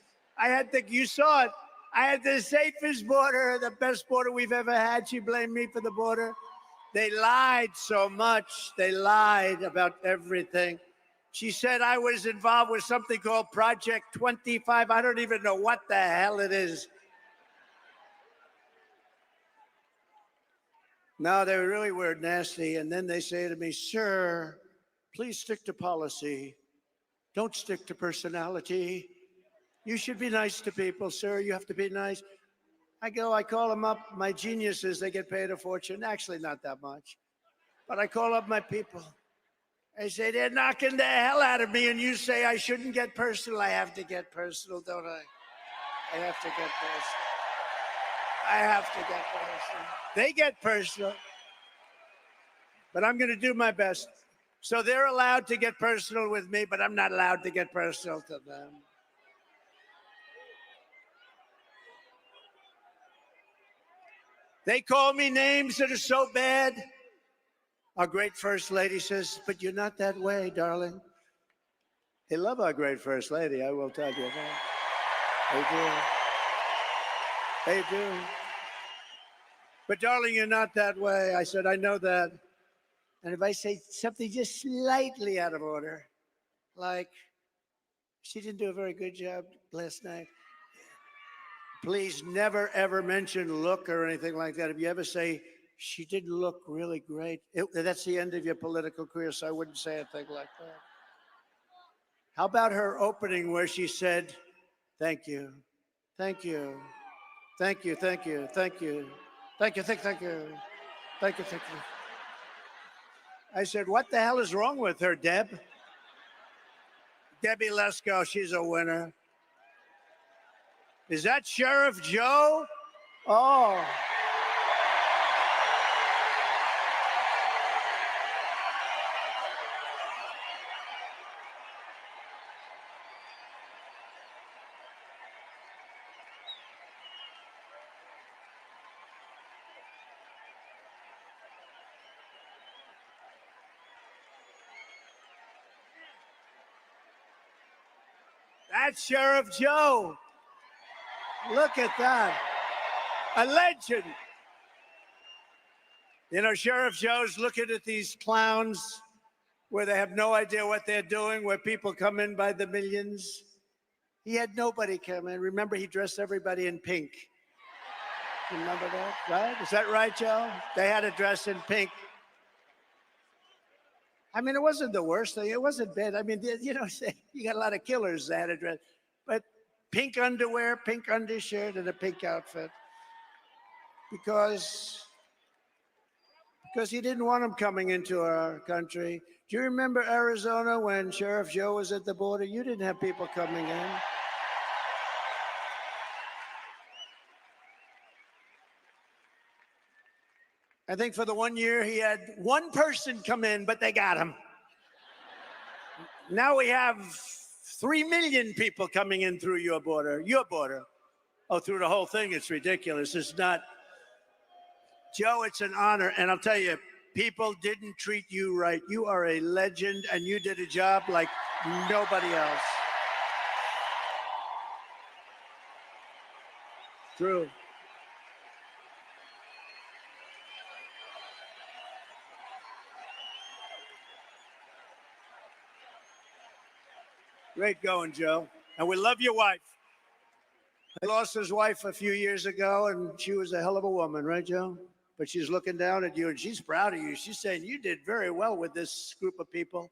You saw it. I had the safest border, the best border we've ever had. She blamed me for the border. They lied so much. They lied about everything. She said I was involved with something called Project 25. I don't even know what the hell it is. No, they really were nasty. And then they say to me, sir, please stick to policy. Don't stick to personality. You should be nice to people, sir. You have to be nice. I call them up. My geniuses, they get paid a fortune. Actually, not that much. But I call up my people. I say, they're knocking the hell out of me. And you say I shouldn't get personal. I have to get personal, don't I? I have to get personal. I have to get personal. They get personal. But I'm going to do my best. So they're allowed to get personal with me, but I'm not allowed to get personal to them. They call me names that are so bad. Our great First Lady says, but you're not that way, darling. They love our great First Lady, I will tell you that. They do. They do. But darling, you're not that way. I said, I know that. And if I say something just slightly out of order, like, she didn't do a very good job last night, please never, ever mention look or anything like that. If you ever say, she didn't look really great, that's the end of your political career, so I wouldn't say a thing like that. How about her opening where she said, thank you, thank you, thank you, thank you, thank you, thank you, thank you, thank you, thank you, thank you. I said, what the hell is wrong with her, Deb? Debbie Lesko, she's a winner. Is that Sheriff Joe? Oh. That's Sheriff Joe. Look at that. A legend. You know, Sheriff Joe's looking at these clowns where they have no idea what they're doing, where people come in by the millions. He had nobody come in. Remember, he dressed everybody in pink. Remember that, right? Is that right, Joe? They had to dress in pink. I mean, it wasn't the worst thing. It wasn't bad. I mean, you know, you got a lot of killers that had a dress. But pink underwear, pink undershirt, and a pink outfit. Because he didn't want them coming into our country. Do you remember Arizona when Sheriff Joe was at the border? You didn't have people coming in. I think for the 1 year, he had one person come in, but they got him. Now we have 3 million people coming in through your border. Oh, through the whole thing, it's ridiculous. It's not. Joe, it's an honor. And I'll tell you, people didn't treat you right. You are a legend, and you did a job like nobody else. True. Great going, Joe. And we love your wife. I lost his wife a few years ago, and she was a hell of a woman, right, Joe? But she's looking down at you, and she's proud of you. She's saying you did very well with this group of people.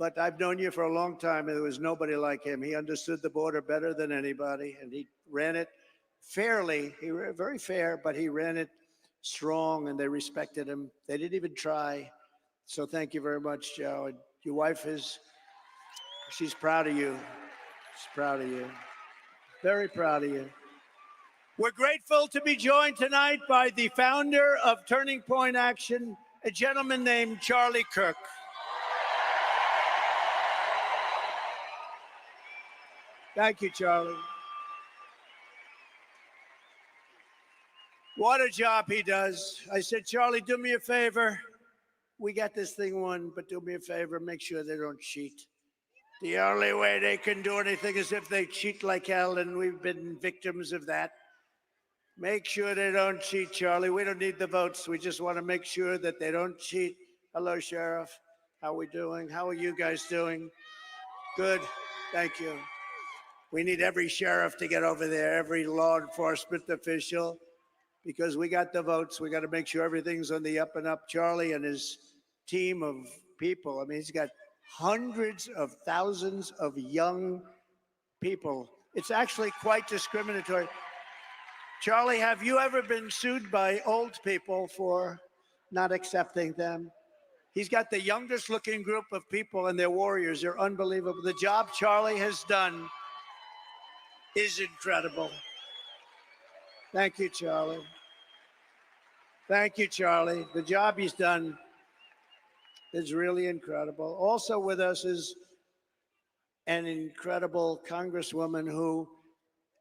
But I've known you for a long time, and there was nobody like him. He understood the border better than anybody, and he ran it fairly. He ran very fair, but he ran it strong, and they respected him. They didn't even try. So thank you very much, Joe. And your wife she's proud of you. She's proud of you. Very proud of you. We're grateful to be joined tonight by the founder of Turning Point Action, a gentleman named Charlie Kirk. Thank you, Charlie. What a job he does. I said, Charlie, do me a favor. We got this thing won, but do me a favor, make sure they don't cheat. The only way they can do anything is if they cheat like hell, and we've been victims of that. Make sure they don't cheat, Charlie. We don't need the votes. We just want to make sure that they don't cheat. Hello, Sheriff. How are we doing? How are you guys doing? Good. Thank you. We need every sheriff to get over there, every law enforcement official, because we got the votes. We got to make sure everything's on the up and up. Charlie and his team of people, I mean, he's got hundreds of thousands of young people. It's actually quite discriminatory. Charlie, have you ever been sued by old people for not accepting them? He's got the youngest looking group of people, and they're warriors. They're unbelievable. The job Charlie has done is incredible. Thank you, Charlie. Thank you, Charlie. The job he's done is really incredible. Also with us is an incredible congresswoman who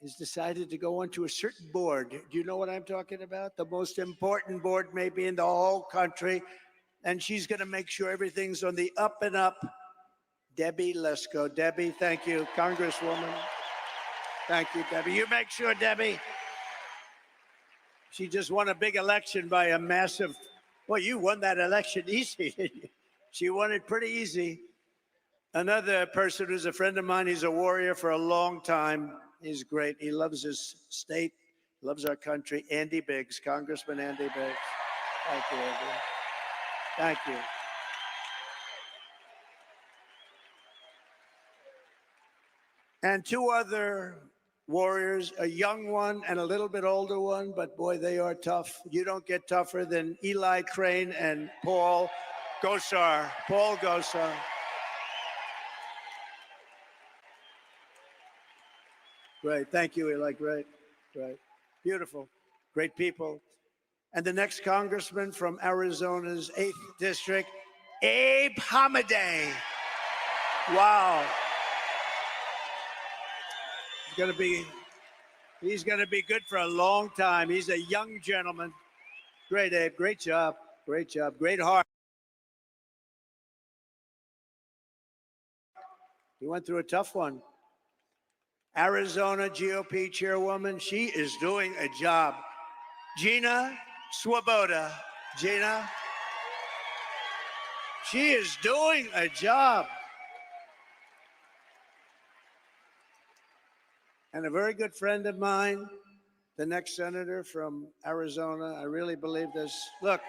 has decided to go onto a certain board. Do you know what I'm talking about? The most important board maybe in the whole country. And she's going to make sure everything's on the up and up. Debbie Lesko. Debbie, thank you, Congresswoman. Thank you, Debbie. You make sure, Debbie. She just won a big election by a massive, well, you won that election easy. She won it pretty easy. Another person who's a friend of mine, he's a warrior for a long time. He's great. He loves his state, loves our country. Andy Biggs, Congressman Andy Biggs. Thank you, Andy. Thank you. And two other warriors, a young one and a little bit older one, but boy, they are tough. You don't get tougher than Eli Crane and Paul Gosar. Paul Gosar. Great. Thank you, Eli. Great. Great. Beautiful. Great people. And the next congressman from Arizona's 8th district, Abe Hamadeh. Wow. He's gonna be good for a long time. He's a young gentleman. Great, Abe. Great job. Great job. Great heart. He went through a tough one. Arizona GOP chairwoman, she is doing a job. Gina Swoboda. Gina, she is doing a job. And a very good friend of mine, the next senator from Arizona, I really believe this. Look,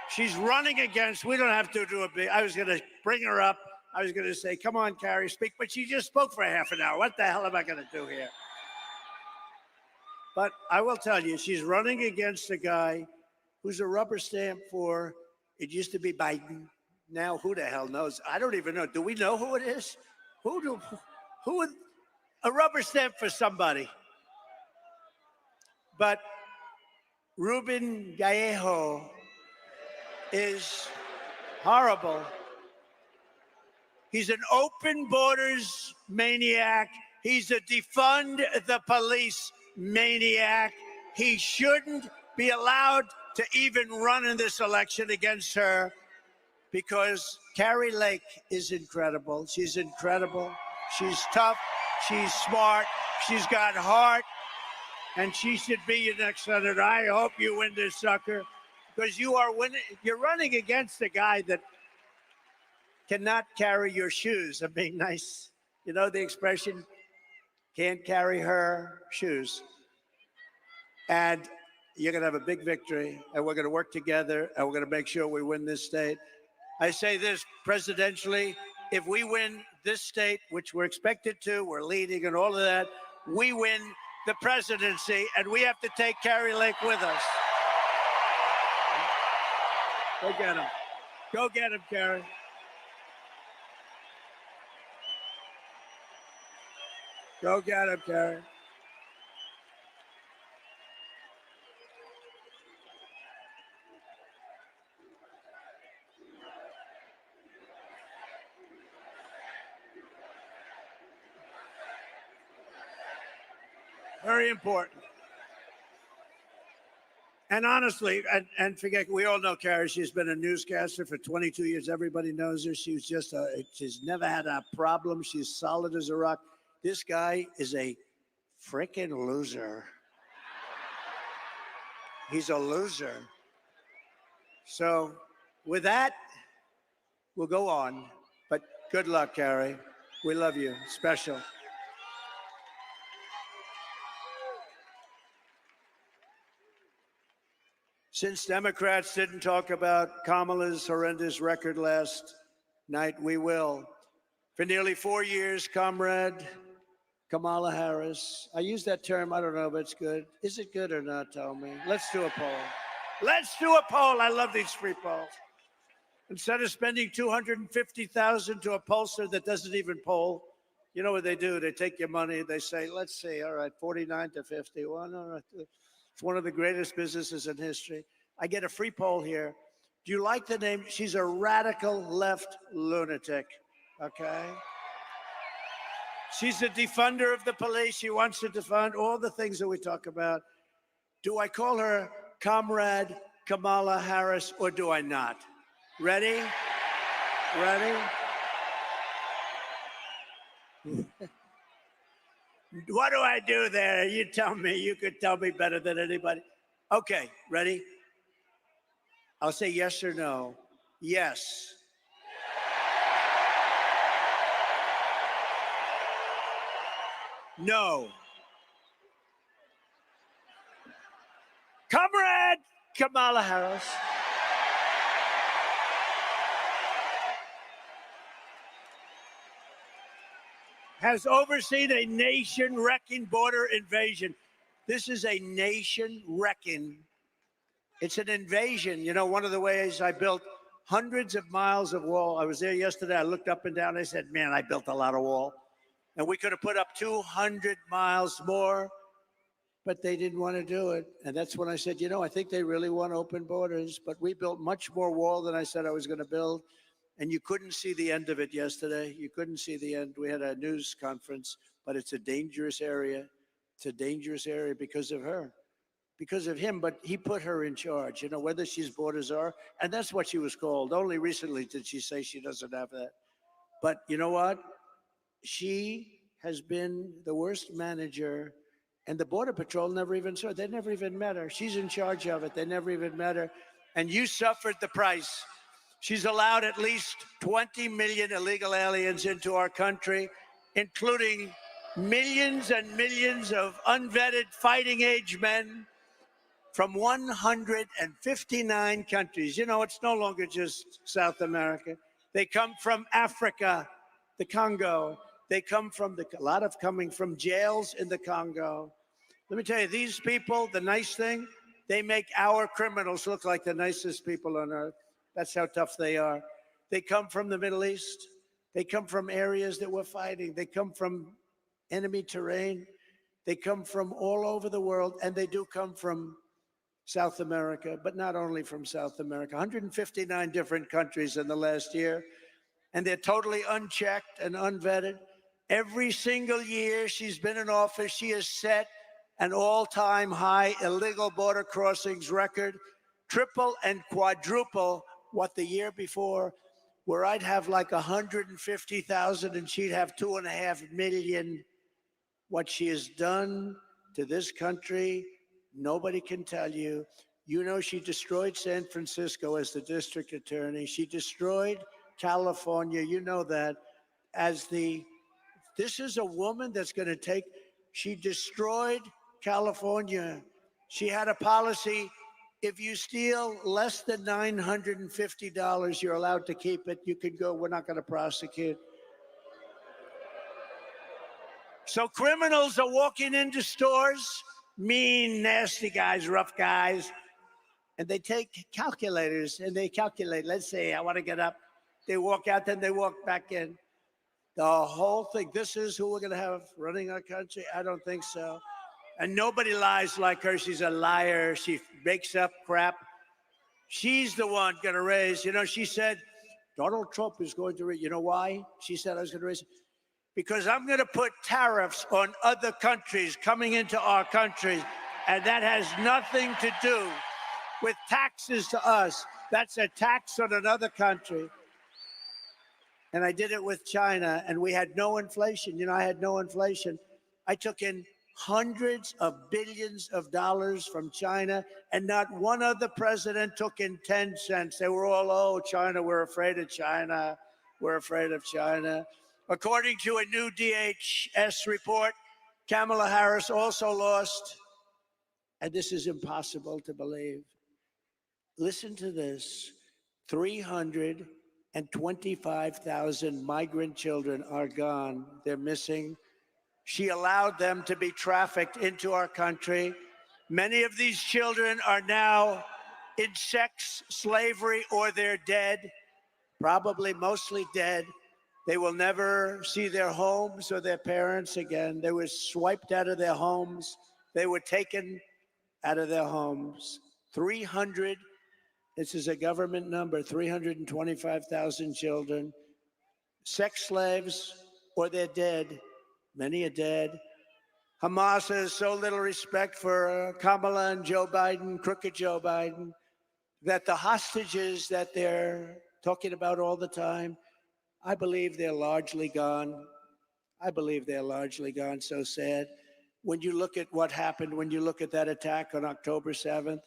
she's running against, we don't have to do a big, I was going to bring her up. I was going to say, come on, Carrie, speak. But she just spoke for half an hour. What the hell am I going to do here? But I will tell you, she's running against a guy who's a rubber stamp for, it used to be Biden. Now, who the hell knows? I don't even know. Do we know who it is? Who a rubber stamp for somebody. But Ruben Gallejo is horrible. He's an open borders maniac. He's a defund the police maniac. He shouldn't be allowed to even run in this election against her because Carrie Lake is incredible. She's incredible. She's tough. She's smart. She's got heart. And she should be your next senator. I hope you win this sucker because you are winning. You're running against a guy that cannot carry your shoes. I'm being nice. You know the expression, can't carry her shoes. And you're going to have a big victory, and we're going to work together, and we're going to make sure we win this state. I say this presidentially, if we win this state, which we're expected to, we're leading and all of that, we win the presidency, and we have to take Carrie Lake with us. Go get him. Go get him, Carrie. Go get him, Carrie. Very important. And honestly, and forget, we all know Carrie. She's been a newscaster for 22 years. Everybody knows her. She's she's never had a problem. She's solid as a rock. This guy is a freaking loser. He's a loser. So with that, we'll go on. But good luck, Carrie. We love you. Special. Since Democrats didn't talk about Kamala's horrendous record last night, we will. For nearly 4 years, Comrade Kamala Harris. I use that term, I don't know if it's good. Is it good or not? Tell me. Let's do a poll. Let's do a poll. I love these free polls. Instead of spending $250,000 to a pollster that doesn't even poll, you know what they do? They take your money. They say, let's see, all right, 49 to 51. All right. It's one of the greatest businesses in history. I get a free poll here. Do you like the name? She's a radical left lunatic, okay? She's a defunder of the police. She wants to defund all the things that we talk about. Do I call her Comrade Kamala Harris or do I not? Ready? Ready? What do I do there? You tell me. You could tell me better than anybody. Okay, ready? I'll say yes or no. Yes. No. Comrade Kamala Harris. Has overseen a nation-wrecking border invasion. This is a nation-wrecking. It's an invasion. You know, one of the ways I built hundreds of miles of wall. I was there yesterday. I looked up and down. I said, man, I built a lot of wall. And we could have put up 200 miles more, but they didn't want to do it. And that's when I said, you know, I think they really want open borders. But we built much more wall than I said I was going to build. And you couldn't see the end of it yesterday. You couldn't see the end. We had a news conference, but it's a dangerous area. It's a dangerous area because of her, because of him. But he put her in charge, you know, whether she's borders are. And that's what she was called. Only recently did she say she doesn't have that. But you know what? She has been the worst manager. And the Border Patrol never even saw it. They never even met her. She's in charge of it. They never even met her. And you suffered the price. She's allowed at least 20 million illegal aliens into our country, including millions and millions of unvetted fighting age men from 159 countries. You know, it's no longer just South America. They come from Africa, the Congo. They come from a lot of coming from jails in the Congo. Let me tell you, these people, the nice thing, they make our criminals look like the nicest people on earth. That's how tough they are. They come from the Middle East. They come from areas that we're fighting. They come from enemy terrain. They come from all over the world, and they do come from South America, but not only from South America. 159 different countries in the last year, and they're totally unchecked and unvetted. Every single year she's been in office, she has set an all-time high illegal border crossings record, triple and quadruple what the year before, where I'd have like 150,000 and she'd have 2.5 million. What she has done to this country, nobody can tell you. You know, she destroyed San Francisco as the district attorney. She destroyed California. You know that. This is a woman that's going to take, she destroyed California. She had a policy. If you steal less than $950, you're allowed to keep it. You can go, we're not going to prosecute. So criminals are walking into stores, mean, nasty guys, rough guys, and they take calculators and they calculate. Let's say I want to get up. They walk out, then they walk back in. The whole thing, this is who we're going to have running our country? I don't think so. And nobody lies like her. She's a liar. She makes up crap. She's the one going to raise. You know, she said, Donald Trump is going to raise. You know why? She said I was going to raise it. Because I'm going to put tariffs on other countries coming into our country. And that has nothing to do with taxes to us. That's a tax on another country. And I did it with China, and we had no inflation. You know, I had no inflation. I took in hundreds of billions of dollars from China, and not one other president took in 10 cents. They were all, oh, China, we're afraid of China. We're afraid of China. According to a new DHS report, Kamala Harris also lost, and this is impossible to believe. Listen to this. 325,000 migrant children are gone. They're missing. She allowed them to be trafficked into our country. Many of these children are now in sex slavery, or they're dead, probably mostly dead. They will never see their homes or their parents again. They were swiped out of their homes. They were taken out of their homes. 300, this is a government number, 325,000 children, sex slaves, or they're dead. Many are dead. Hamas has so little respect for Kamala and Joe Biden, crooked Joe Biden, that the hostages that they're talking about all the time, I believe they're largely gone. I believe they're largely gone. So sad. When you look at what happened, when you look at that attack on October 7th,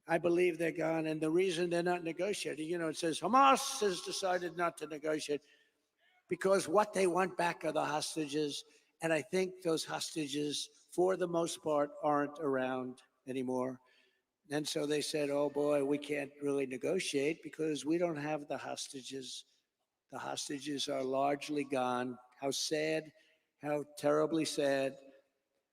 I believe they're gone. And the reason they're not negotiating, you know, it says Hamas has decided not to negotiate because what they want back are the hostages. And I think those hostages, for the most part, aren't around anymore. And so they said, oh boy, we can't really negotiate because we don't have the hostages. The hostages are largely gone. How sad, how terribly sad.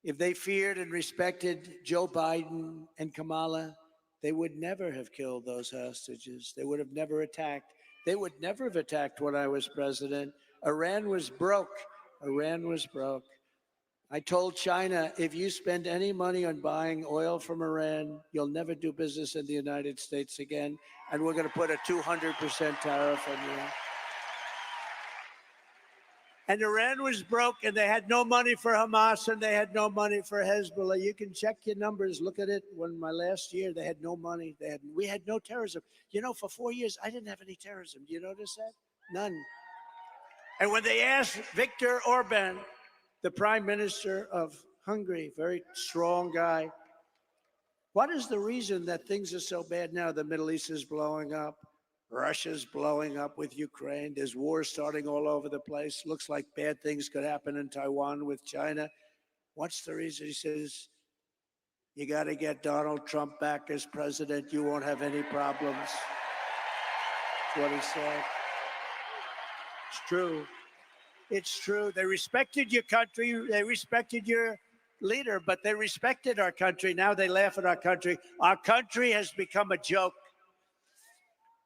If they feared and respected Joe Biden and Kamala, they would never have killed those hostages. They would have never attacked. They would never have attacked when I was president. Iran was broke. Iran was broke. I told China, if you spend any money on buying oil from Iran, you'll never do business in the United States again. And we're going to put a 200% tariff on you. And Iran was broke, and they had no money for Hamas, and they had no money for Hezbollah. You can check your numbers. Look at it. When my last year, they had no money. We had no terrorism. You know, for 4 years, I didn't have any terrorism. Do you notice that? None. And when they asked Viktor Orban, the prime minister of Hungary, very strong guy, what is the reason that things are so bad now? The Middle East is blowing up. Russia's blowing up with Ukraine. There's wars starting all over the place. Looks like bad things could happen in Taiwan with China. What's the reason? He says, you got to get Donald Trump back as president. You won't have any problems. That's what he said. It's true. It's true. They respected your country. They respected your leader, but they respected our country. Now they laugh at our country. Our country has become a joke.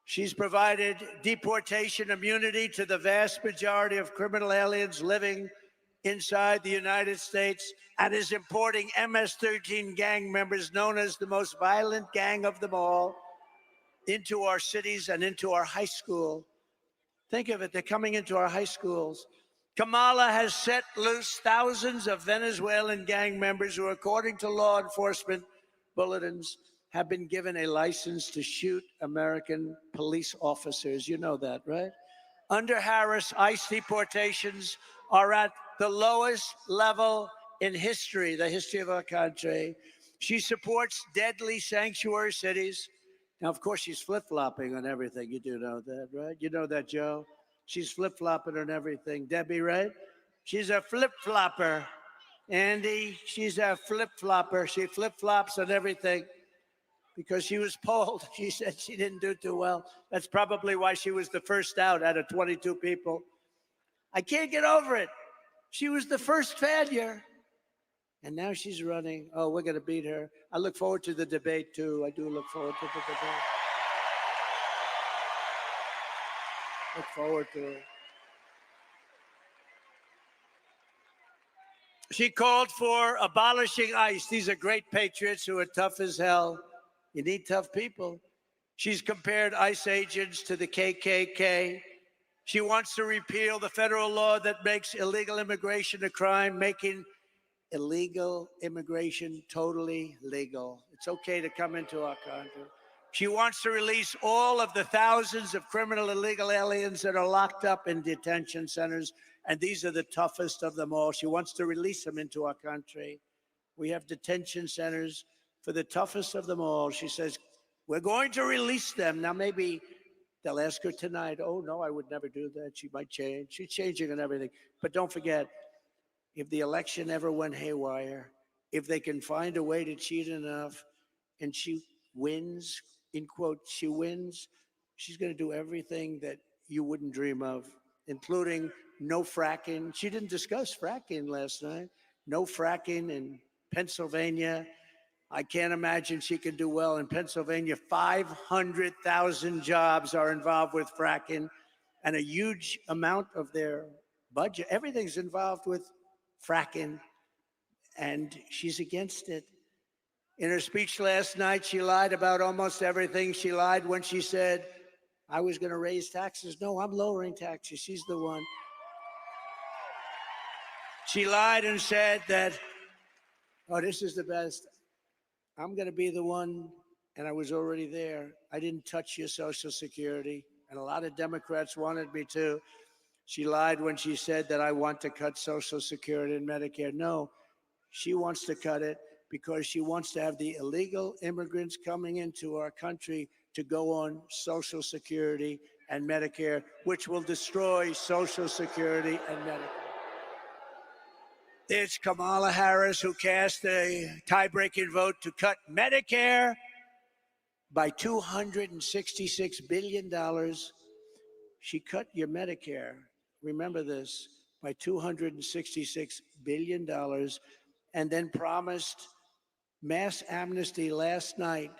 She's provided deportation immunity to the vast majority of criminal aliens living inside the United States and is importing MS-13 gang members, known as the most violent gang of them all, into our cities and into our high school. Think of it, they're coming into our high schools. Kamala has set loose thousands of Venezuelan gang members who, according to law enforcement bulletins, have been given a license to shoot American police officers. You know that, right? Under Harris, ICE deportations are at the lowest level in history, the history of our country. She supports deadly sanctuary cities. Now, of course, she's flip-flopping on everything. You do know that, right? You know that, Joe? She's flip-flopping on everything. Debbie, right? She's a flip-flopper. Andy, she's a flip-flopper. She flip-flops on everything because she was polled. She said she didn't do too well. That's probably why she was the first out of 22 people. I can't get over it. She was the first failure. And now she's running. Oh, we're going to beat her. I look forward to the debate, too. I do look forward to the debate. Look forward to it. She called for abolishing ICE. These are great patriots who are tough as hell. You need tough people. She's compared ICE agents to the KKK. She wants to repeal the federal law that makes illegal immigration a crime, making illegal immigration totally legal. It's okay to come into our country. She wants to release all of the thousands of criminal illegal aliens that are locked up in detention centers, and these are the toughest of them all. She wants to release them into our country. We have detention centers for the toughest of them all. She says, we're going to release them. Now, maybe they'll ask her tonight, oh, no, I would never do that. She might change. She's changing and everything. But don't forget, if the election ever went haywire, if they can find a way to cheat enough and she wins, in quote, she wins, she's going to do everything that you wouldn't dream of, including no fracking. She didn't discuss fracking last night. No fracking in Pennsylvania. I can't imagine she can do well in Pennsylvania. 500,000 jobs are involved with fracking, and a huge amount of their budget, everything's involved with fracking, and she's against it. In her speech last night, she lied about almost everything. She lied when she said, I was going to raise taxes. No, I'm lowering taxes. She's the one. She lied and said that, oh, this is the best. I'm going to be the one, and I was already there. I didn't touch your Social Security, and a lot of Democrats wanted me to. She lied when she said that I want to cut Social Security and Medicare. No, she wants to cut it because she wants to have the illegal immigrants coming into our country to go on Social Security and Medicare, which will destroy Social Security and Medicare. It's Kamala Harris who cast a tie-breaking vote to cut Medicare by $266 billion. She cut your Medicare, remember this, by $266 billion, and then promised mass amnesty last night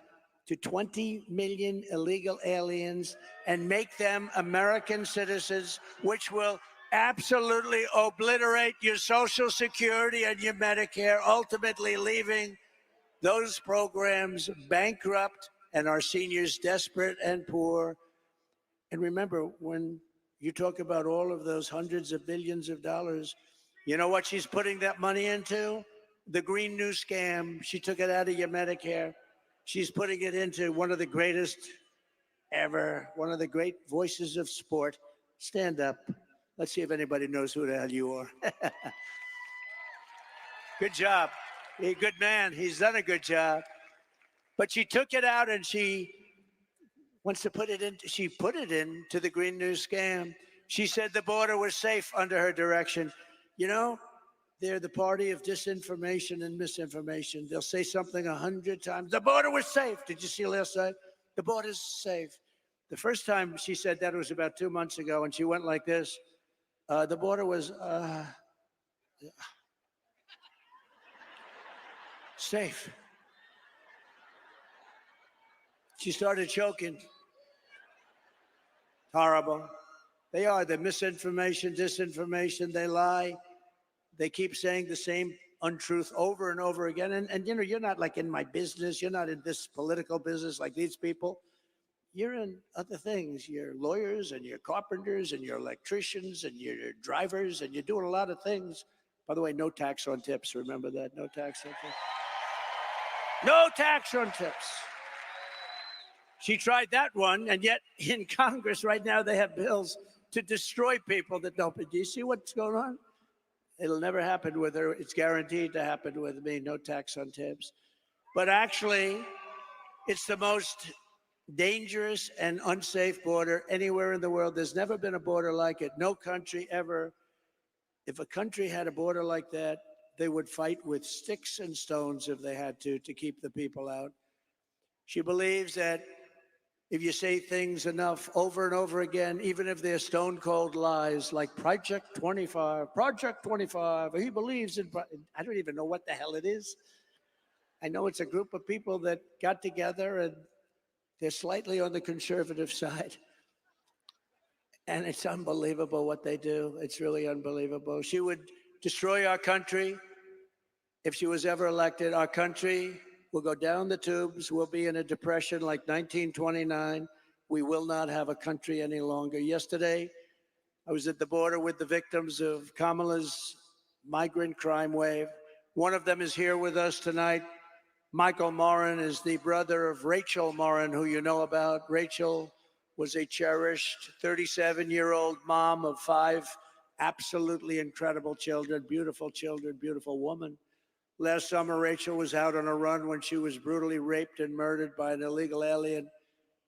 to 20 million illegal aliens and make them American citizens, which will absolutely obliterate your Social Security and your Medicare, ultimately leaving those programs bankrupt and our seniors desperate and poor. And remember, when you talk about all of those hundreds of billions of dollars, you know what she's putting that money into? The Green New Scam. She took it out of your Medicare. She's putting it into one of the greatest ever, one of the great voices of sport. Stand up. Let's see if anybody knows who the hell you are. Good job. He's a good man. He's done a good job. But she took it out and she wants to put it in. She put it into the Green New Scam. She said the border was safe under her direction. You know, they're the party of disinformation and misinformation. They'll say something 100 times. The border was safe. Did you see last night? The border's safe. The first time she said that was about 2 months ago, and she went like this. The border was safe. She started choking. Horrible. They are the misinformation, disinformation. They lie. They keep saying the same untruth over and over again. And you know, you're not like in my business. You're not in this political business like these people. You're in other things. You're lawyers and you're carpenters and you're electricians and you're drivers and you're doing a lot of things. By the way, no tax on tips. Remember that? No tax on tips. No tax on tips. She tried that one, and yet in Congress right now they have bills to destroy people that don't. Do you see what's going on? It'll never happen with her. It's guaranteed to happen with me. No tax on tips. But actually, it's the most dangerous and unsafe border anywhere in the world. There's never been a border like it. No country ever. If a country had a border like that, they would fight with sticks and stones if they had to keep the people out. She believes that if you say things enough over and over again, even if they're stone cold lies, like Project 25, he believes in, I don't even know what the hell it is. I know it's a group of people that got together and they're slightly on the conservative side. And it's unbelievable what they do. It's really unbelievable. She would destroy our country if she was ever elected. Our country will go down the tubes. We'll be in a depression like 1929. We will not have a country any longer. Yesterday, I was at the border with the victims of Kamala's migrant crime wave. One of them is here with us tonight. Michael Morin is the brother of Rachel Morin, who you know about. Rachel was a cherished 37-year-old mom of 5 absolutely incredible children, beautiful woman. Last summer, Rachel was out on a run when she was brutally raped and murdered by an illegal alien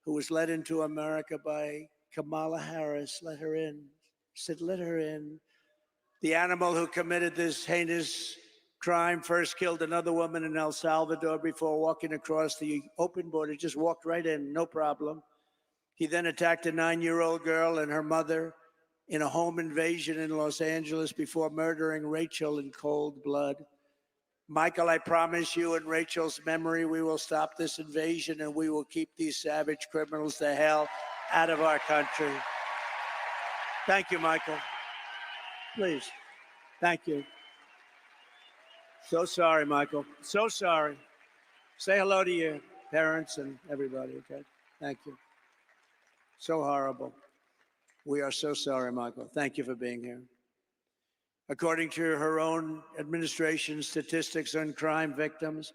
who was led into America by Kamala Harris. Let her in. Said, let her in. The animal who committed this heinous crime first killed another woman in El Salvador before walking across the open border, just walked right in, no problem. He then attacked a 9-year-old girl and her mother in a home invasion in Los Angeles before murdering Rachel in cold blood. Michael, I promise you, in Rachel's memory, we will stop this invasion and we will keep these savage criminals the hell out of our country. Thank you, Michael. Please. Thank you. So sorry, Michael. So sorry. Say hello to your parents and everybody, okay? Thank you. So horrible. We are so sorry, Michael. Thank you for being here. According to her own administration statistics on crime victims,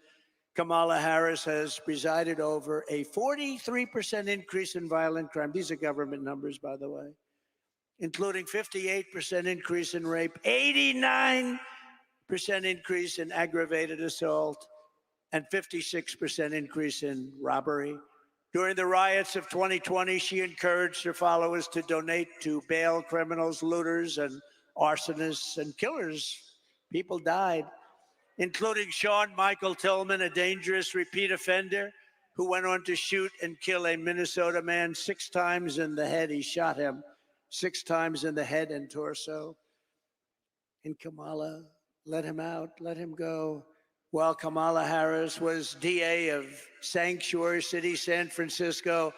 Kamala Harris has presided over a 43% increase in violent crime. These are government numbers, by the way, including 58% increase in rape, 89% increase in aggravated assault, and 56% increase in robbery. During the riots of 2020, she encouraged her followers to donate to bail criminals, looters, and arsonists and killers. People died, including Sean Michael Tillman, a dangerous repeat offender who went on to shoot and kill a Minnesota man 6 times in the head. He shot him 6 times in the head and torso. And Kamala let him out, let him go. While Kamala Harris was DA of Sanctuary City, San Francisco,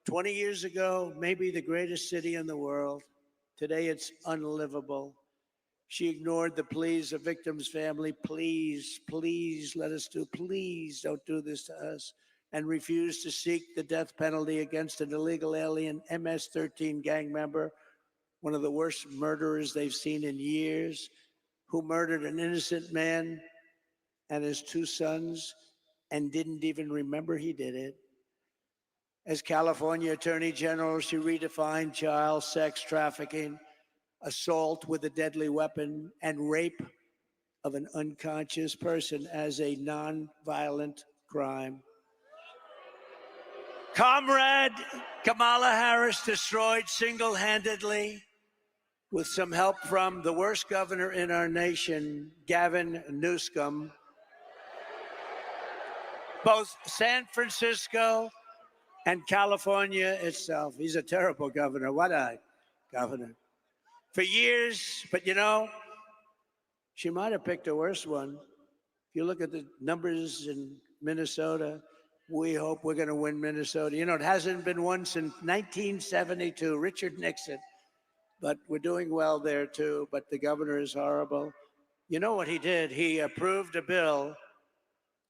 20 years ago, maybe the greatest city in the world. Today, it's unlivable. She ignored the pleas of victims' family. Please, please let us do, please don't do this to us. And refused to seek the death penalty against an illegal alien MS-13 gang member, one of the worst murderers they've seen in years, who murdered an innocent man and his 2 sons and didn't even remember he did it. As California Attorney General, she redefined child sex trafficking, assault with a deadly weapon, and rape of an unconscious person as a non-violent crime. Comrade Kamala Harris destroyed single-handedly, with some help from the worst governor in our nation, Gavin Newsom, both San Francisco and California itself. He's a terrible governor. What a governor. For years, but you know, she might have picked a worse one. If you look at the numbers in Minnesota, we hope we're going to win Minnesota. You know, it hasn't been won since 1972, Richard Nixon. But we're doing well there too, but the governor is horrible. You know what he did? He approved a bill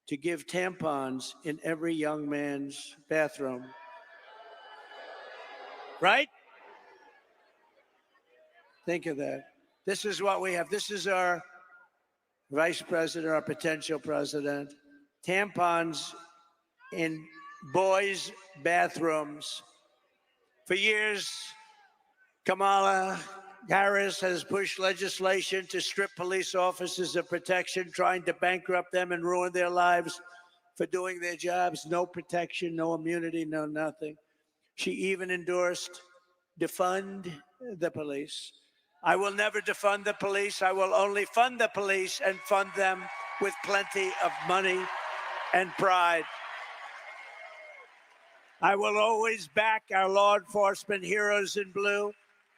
to give tampons in every young man's bathroom. Right? Think of that. This is what we have. This is our vice president, our potential president. Tampons in boys' bathrooms. For years, Kamala Harris has pushed legislation to strip police officers of protection, trying to bankrupt them and ruin their lives for doing their jobs. No protection, no immunity, no nothing. She even endorsed defund the police. I will never defund the police. I will only fund the police and fund them with plenty of money and pride. I will always back our law enforcement heroes in blue.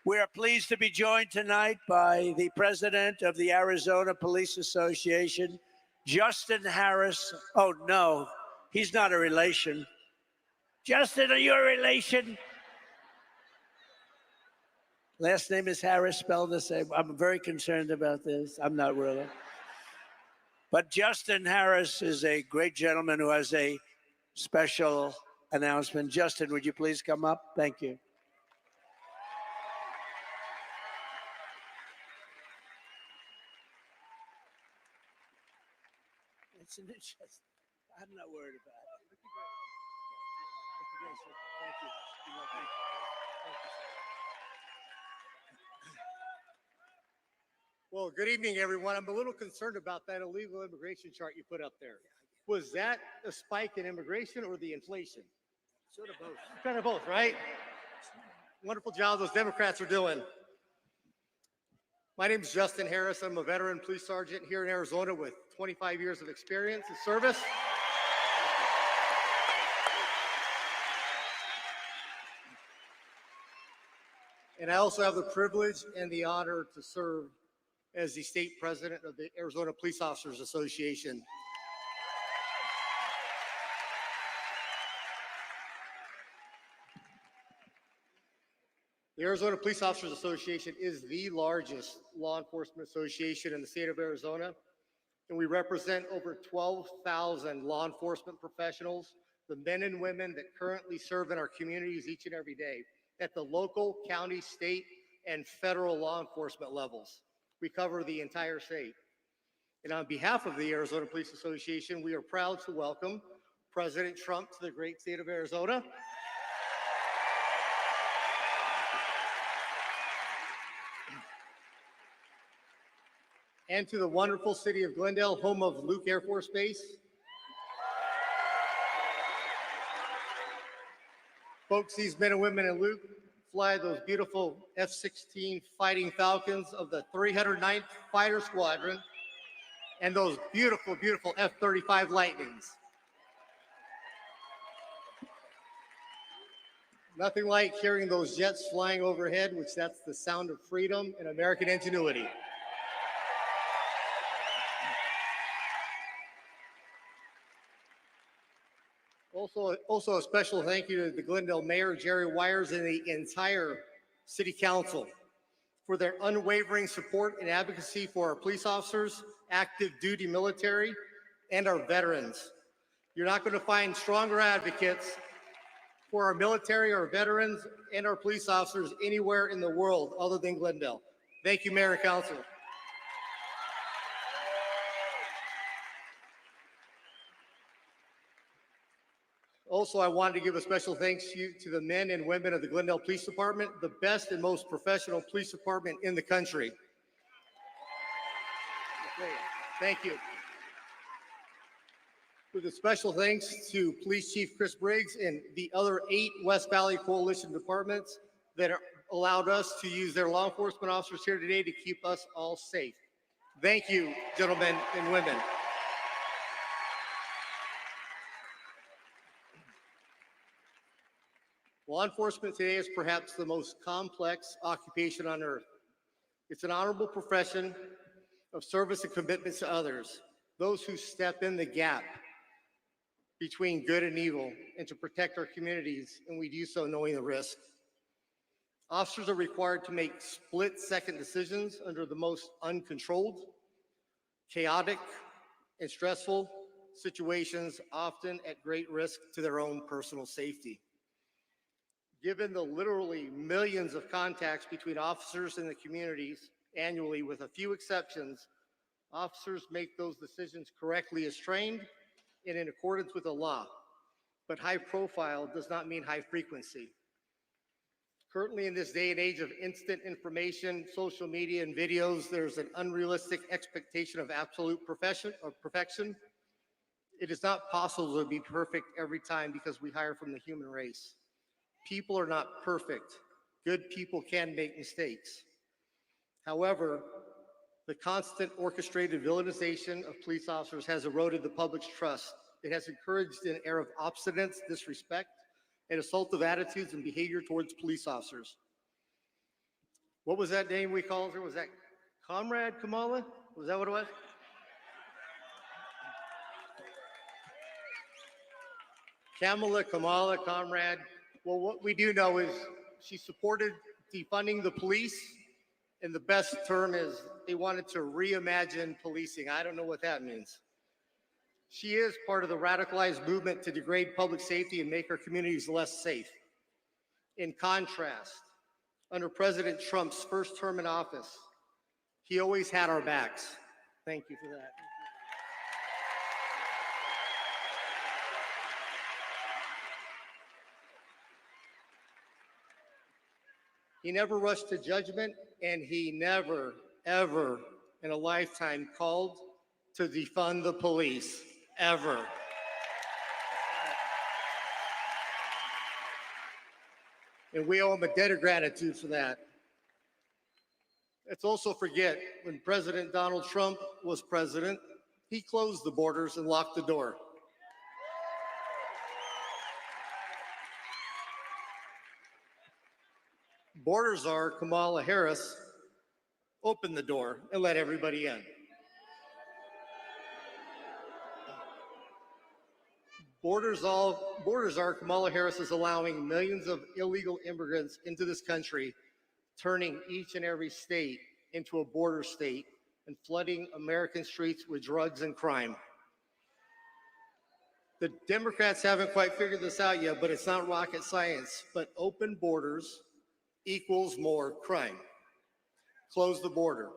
We are pleased to be joined tonight by the president of the Arizona Police Association, Justin Harris. Oh, no, he's not a relation. Justin, are you a relation? Last name is Harris, spelled the same. I'm very concerned about this. I'm not really. But Justin Harris is a great gentleman who has a special announcement. Justin, would you please come up? Thank you. Isn't it just... I'm not worried about it. Thank you, sir. Thank you. Good luck. Thank you. Thank you, sir. Well, good evening, everyone. I'm a little concerned about that illegal immigration chart you put up there. Was that a spike in immigration or the inflation? Sort of both. Kind of both, right? Wonderful job those Democrats are doing. My name is Justin Harris. I'm a veteran police sergeant here in Arizona with 25 years of experience in service. And I also have the privilege and the honor to serve as the state president of the Arizona Police Officers Association. The Arizona Police Officers Association is the largest law enforcement association in the state of Arizona, and we represent over 12,000 law enforcement professionals, the men and women that currently serve in our communities each and every day at the local, county, state, and federal law enforcement levels. We cover the entire state. And on behalf of the Arizona Police Association, we are proud to welcome President Trump to the great state of Arizona. And to the wonderful city of Glendale, home of Luke Air Force Base. Folks, these men and women in Luke fly those beautiful F-16 Fighting Falcons of the 309th Fighter Squadron and those beautiful, beautiful F-35 Lightnings. Nothing like hearing those jets flying overhead, which that's the sound of freedom and American ingenuity. Also a special thank you to the Glendale Mayor, Jerry Wires, and the entire City Council for their unwavering support and advocacy for our police officers, active duty military, and our veterans. You're not going to find stronger advocates for our military, our veterans, and our police officers anywhere in the world other than Glendale. Thank you, Mayor and Council. Also, I wanted to give a special thanks to the men and women of the Glendale Police Department, the best and most professional police department in the country. Okay, thank you. With a special thanks to Police Chief Chris Briggs and the other 8 West Valley Coalition departments that allowed us to use their law enforcement officers here today to keep us all safe. Thank you, gentlemen and women. Law enforcement today is perhaps the most complex occupation on earth. It's an honorable profession of service and commitment to others, those who step in the gap between good and evil and to protect our communities, and we do so knowing the risk. Officers are required to make split-second decisions under the most uncontrolled, chaotic, and stressful situations, often at great risk to their own personal safety. Given the literally millions of contacts between officers and the communities annually, with a few exceptions, officers make those decisions correctly as trained and in accordance with the law. But high profile does not mean high frequency. Currently, in this day and age of instant information, social media, and videos, there's an unrealistic expectation of absolute perfection. It is not possible to be perfect every time because we hire from the human race. People are not perfect. Good people can make mistakes. However, the constant orchestrated villainization of police officers has eroded the public's trust. It has encouraged an air of obstinance, disrespect, and assaultive attitudes and behavior towards police officers. What was that name we called her? Was that Comrade Kamala? Was that what it was? Kamala, Comrade. Well, what we do know is she supported defunding the police, and the best term is they wanted to reimagine policing. I don't know what that means. She is part of the radicalized movement to degrade public safety and make our communities less safe. In contrast, under President Trump's first term in office, he always had our backs. Thank you for that. He never rushed to judgment, and he never, ever in a lifetime called to defund the police, ever. And we owe him a debt of gratitude for that. Let's also forget, when President Donald Trump was president, he closed the borders and locked the door. Border czar Kamala Harris opened the door and let everybody in. Border czar Kamala Harris is allowing millions of illegal immigrants into this country, turning each and every state into a border state and flooding American streets with drugs and crime. The Democrats haven't quite figured this out yet, but it's not rocket science. But open borders equals more crime. Close the border.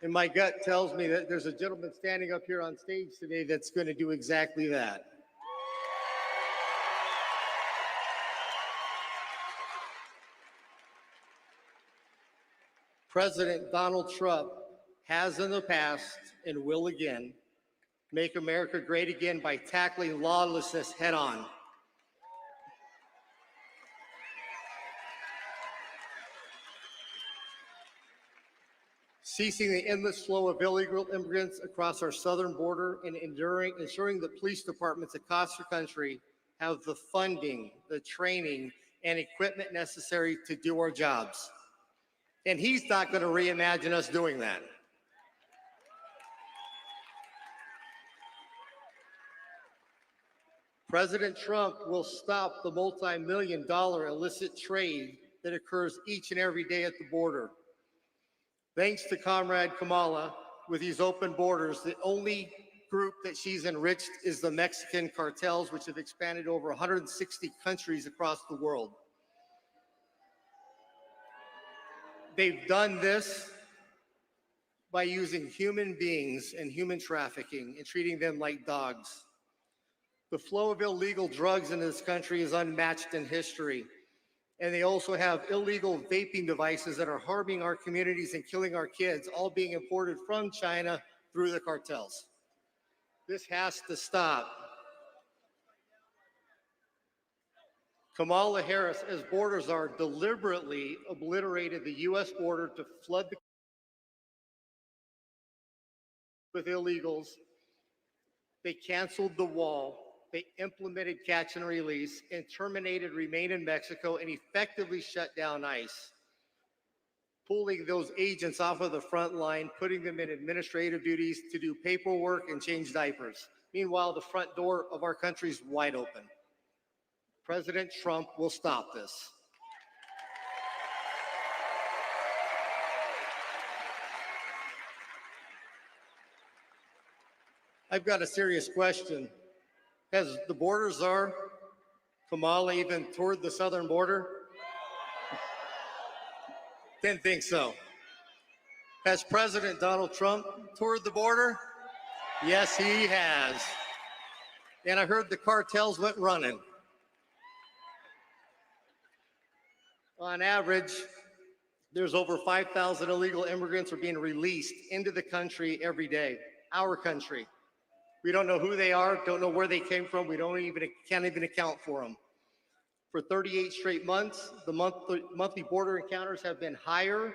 And my gut tells me that there's a gentleman standing up here on stage today that's going to do exactly that. President Donald Trump has in the past and will again make America great again by tackling lawlessness head on. Ceasing the endless flow of illegal immigrants across our southern border and ensuring that police departments across the country have the funding, the training, and equipment necessary to do our jobs. And he's not going to reimagine us doing that. President Trump will stop the multi-million-dollar illicit trade that occurs each and every day at the border. Thanks to Comrade Kamala, with these open borders, the only group that she's enriched is the Mexican cartels, which have expanded over 160 countries across the world. They've done this by using human beings and human trafficking and treating them like dogs. The flow of illegal drugs into this country is unmatched in history. And they also have illegal vaping devices that are harming our communities and killing our kids, all being imported from China through the cartels. This has to stop. Kamala Harris, as border czar, deliberately obliterated the U.S. border to flood the with illegals. They canceled the wall. They implemented catch and release and terminated Remain in Mexico and effectively shut down ICE, pulling those agents off of the front line, putting them in administrative duties to do paperwork and change diapers. Meanwhile, the front door of our country is wide open. President Trump will stop this. I've got a serious question. Has the border czar, Kamala, even toured the southern border? Didn't think so. Has President Donald Trump toured the border? Yes, he has. And I heard the cartels went running. On average, there's over 5,000 illegal immigrants are being released into the country every day, our country. We don't know who they are, don't know where they came from. We can't even account for them. For 38 straight months, the monthly border encounters have been higher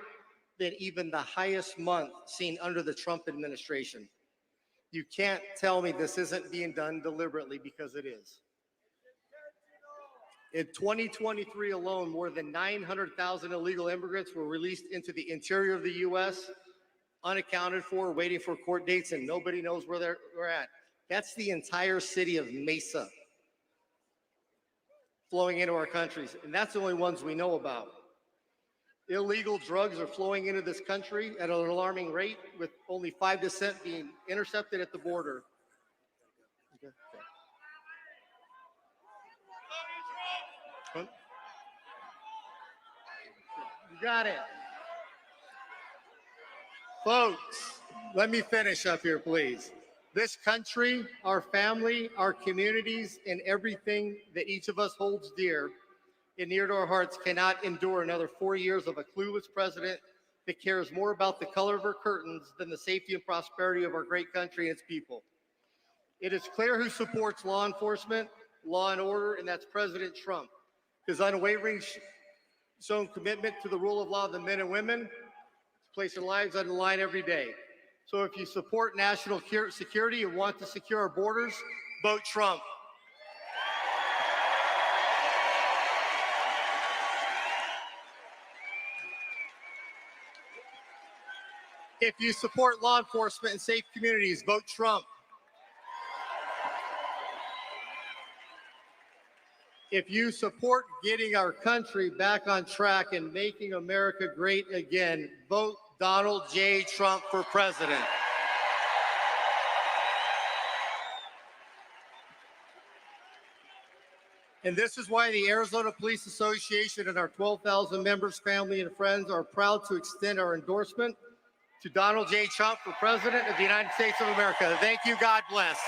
than even the highest month seen under the Trump administration. You can't tell me this isn't being done deliberately, because it is. In 2023 alone, more than 900,000 illegal immigrants were released into the interior of the U.S., unaccounted for, waiting for court dates, and nobody knows where they're at. That's the entire city of Mesa flowing into our countries, and that's the only ones we know about. Illegal drugs are flowing into this country at an alarming rate, with only 5% being intercepted at the border. Okay. You got it. Folks, let me finish up here, please. This country, our family, our communities, and everything that each of us holds dear and near to our hearts cannot endure another 4 years of a clueless president that cares more about the color of her curtains than the safety and prosperity of our great country and its people. It is clear who supports law enforcement, law and order, and that's President Trump. His unwavering shown commitment to the rule of law of the men and women, placing lives on the line every day. So if you support national security and want to secure our borders, vote Trump. If you support law enforcement and safe communities, vote Trump. If you support getting our country back on track and making America great again, vote Donald J. Trump for president. And this is why the Arizona Police Association and our 12,000 members, family, and friends are proud to extend our endorsement to Donald J. Trump for President of the United States of America. Thank you. God bless.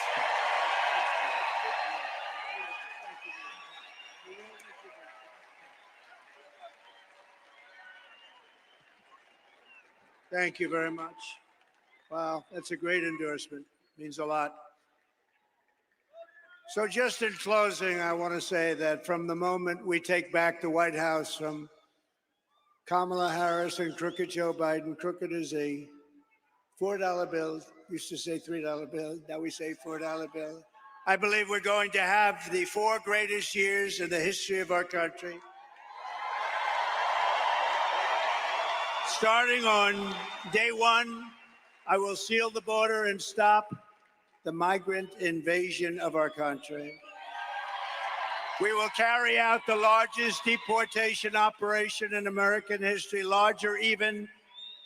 Thank you very much. Wow, that's a great endorsement. Means a lot. So just in closing, I want to say that from the moment we take back the White House from Kamala Harris and crooked Joe Biden, crooked is a $4 bill, used to say $3 bill, now we say $4 bill. I believe we're going to have the 4 greatest years in the history of our country. Starting on day 1, I will seal the border and stop the migrant invasion of our country. We will carry out the largest deportation operation in American history, larger even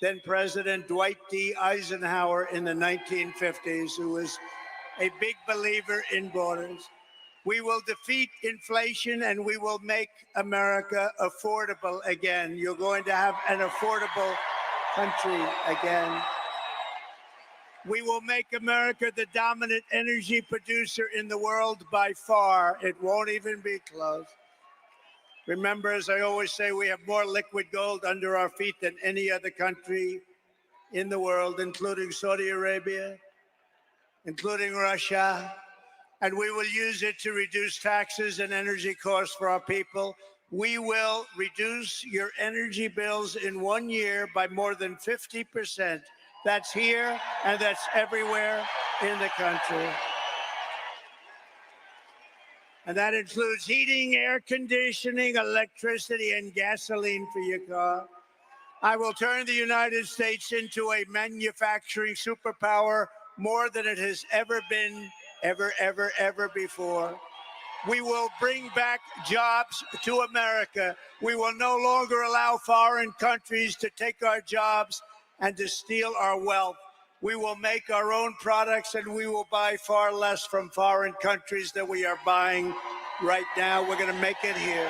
than President Dwight D. Eisenhower in the 1950s, who was a big believer in borders. We will defeat inflation and we will make America affordable again. You're going to have an affordable country again. We will make America the dominant energy producer in the world by far. It won't even be close. Remember, as I always say, we have more liquid gold under our feet than any other country in the world, including Saudi Arabia, including Russia. And we will use it to reduce taxes and energy costs for our people. We will reduce your energy bills in 1 year by more than 50%. That's here and that's everywhere in the country. And that includes heating, air conditioning, electricity, and gasoline for your car. I will turn the United States into a manufacturing superpower more than it has ever been, ever before. We will bring back jobs to America. We will no longer allow foreign countries to take our jobs and to steal our wealth. We will make our own products and we will buy far less from foreign countries than we are buying right now. We're going to make it here.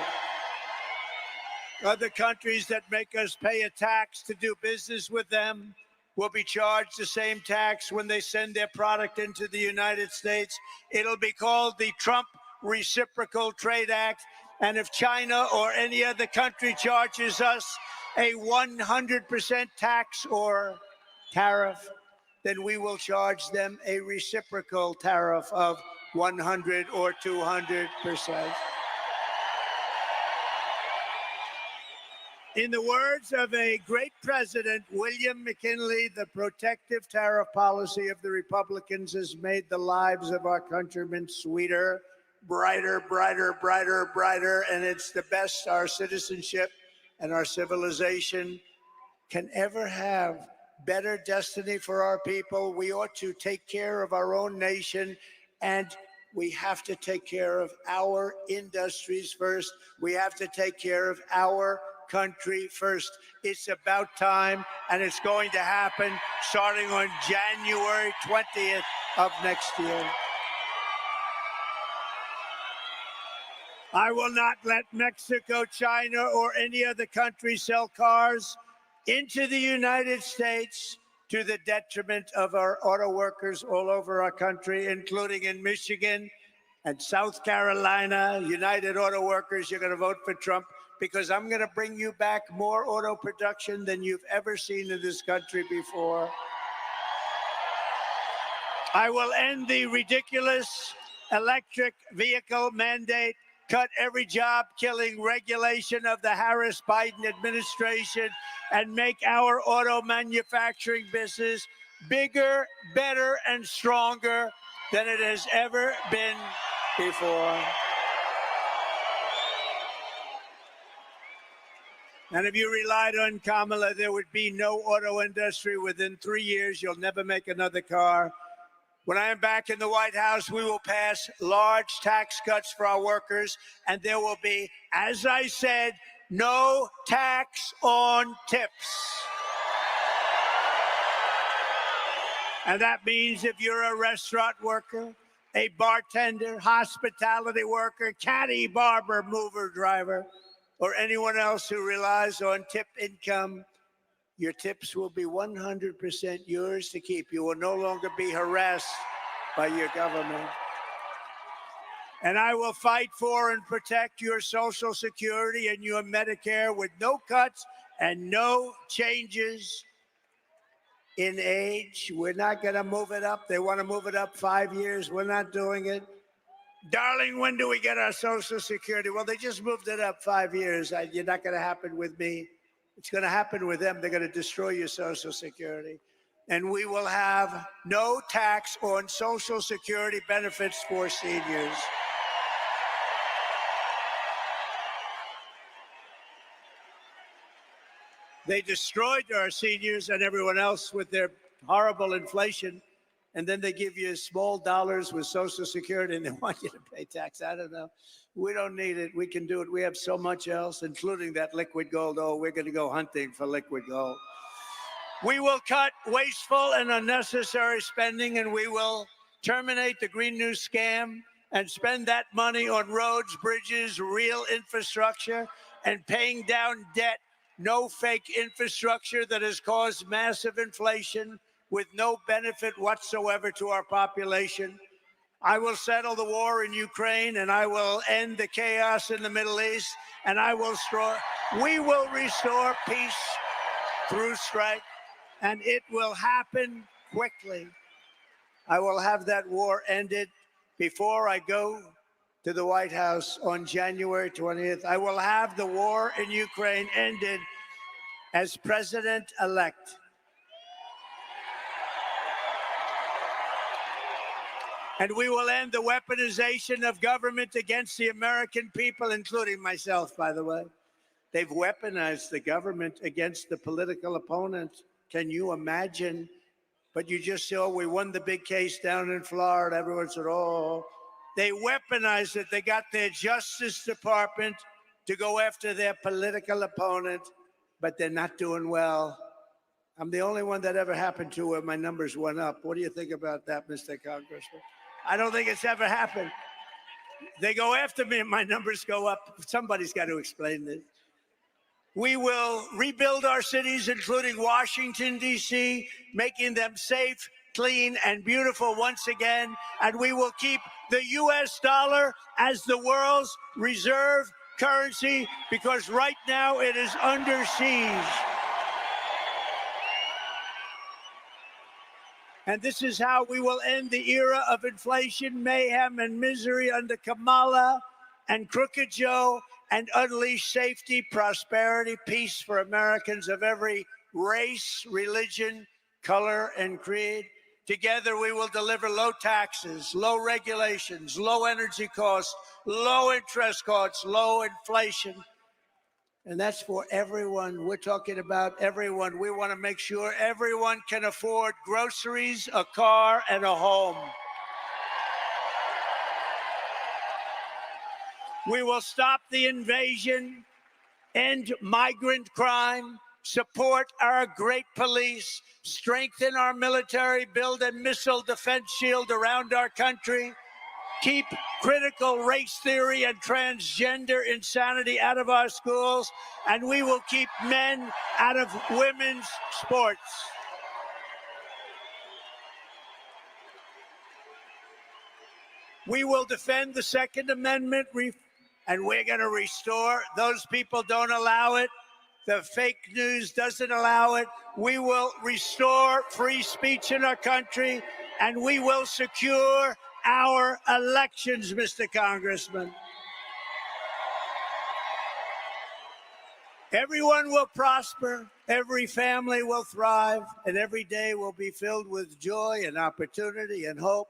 Other countries that make us pay a tax to do business with them will be charged the same tax when they send their product into the United States. It'll be called the Trump Reciprocal Trade Act. And if China or any other country charges us a 100% tax or tariff, then we will charge them a reciprocal tariff of 100 or 200%. In the words of a great president, William McKinley, the protective tariff policy of the Republicans has made the lives of our countrymen sweeter, brighter, and it's the best our citizenship and our civilization can ever have. Better destiny for our people. We ought to take care of our own nation, and we have to take care of our industries first. We have to take care of our country first. It's about time, and it's going to happen starting on January 20th of next year. I will not let Mexico, China, or any other country sell cars into the United States to the detriment of our auto workers all over our country, including in Michigan and South Carolina. United Auto Workers, you're going to vote for Trump because I'm going to bring you back more auto production than you've ever seen in this country before. I will end the ridiculous electric vehicle mandate, cut every job-killing regulation of the Harris-Biden administration, and make our auto manufacturing business bigger, better, and stronger than it has ever been before. And if you relied on Kamala, there would be no auto industry. Within 3 years, you'll never make another car. When I am back in the White House, we will pass large tax cuts for our workers, and there will be, as I said, no tax on tips. And that means if you're a restaurant worker, a bartender, hospitality worker, caddy, barber, mover, driver, or anyone else who relies on tip income, your tips will be 100% yours to keep. You will no longer be harassed by your government. And I will fight for and protect your Social Security and your Medicare with no cuts and no changes in age. We're not going to move it up. They want to move it up 5 years. We're not doing it. Darling, when do we get our Social Security? Well, they just moved it up 5 years. You're not going to happen with me. It's going to happen with them. They're going to destroy your Social Security. And we will have no tax on Social Security benefits for seniors. They destroyed our seniors and everyone else with their horrible inflation. And then they give you small dollars with Social Security and they want you to pay tax. I don't know. We don't need it. We can do it. We have so much else, including that liquid gold. Oh, we're going to go hunting for liquid gold. We will cut wasteful and unnecessary spending, and we will terminate the Green New Scam and spend that money on roads, bridges, real infrastructure, and paying down debt. No fake infrastructure that has caused massive inflation with no benefit whatsoever to our population. I will settle the war in Ukraine, and I will end the chaos in the Middle East, and we will restore peace through strike, and it will happen quickly. I will have that war ended before I go to the White House on January 20th. I will have the war in Ukraine ended as president-elect. And we will end the weaponization of government against the American people, including myself, by the way. They've weaponized the government against the political opponent. Can you imagine? But you just saw we won the big case down in Florida. Everyone said, oh, they weaponized it. They got their Justice Department to go after their political opponent, but they're not doing well. I'm the only one that ever happened to where my numbers went up. What do you think about that, Mr. Congressman? I don't think it's ever happened. They go after me and my numbers go up. Somebody's got to explain this. We will rebuild our cities, including Washington, D.C., making them safe, clean, and beautiful once again. And we will keep the U.S. dollar as the world's reserve currency because right now it is under siege. And this is how we will end the era of inflation, mayhem, and misery under Kamala and Crooked Joe and unleash safety, prosperity, peace for Americans of every race, religion, color, and creed. Together, we will deliver low taxes, low regulations, low energy costs, low interest costs, low inflation. And that's for everyone. We're talking about everyone. We want to make sure everyone can afford groceries, a car, and a home. We will stop the invasion, end migrant crime, support our great police, strengthen our military, build a missile defense shield around our country, keep critical race theory and transgender insanity out of our schools, and we will keep men out of women's sports. We will defend the Second Amendment, and we're going to restore. Those people don't allow it. The fake news doesn't allow it. We will restore free speech in our country, and we will secure our elections, Mr. Congressman. Everyone will prosper, every family will thrive, and every day will be filled with joy and opportunity and hope.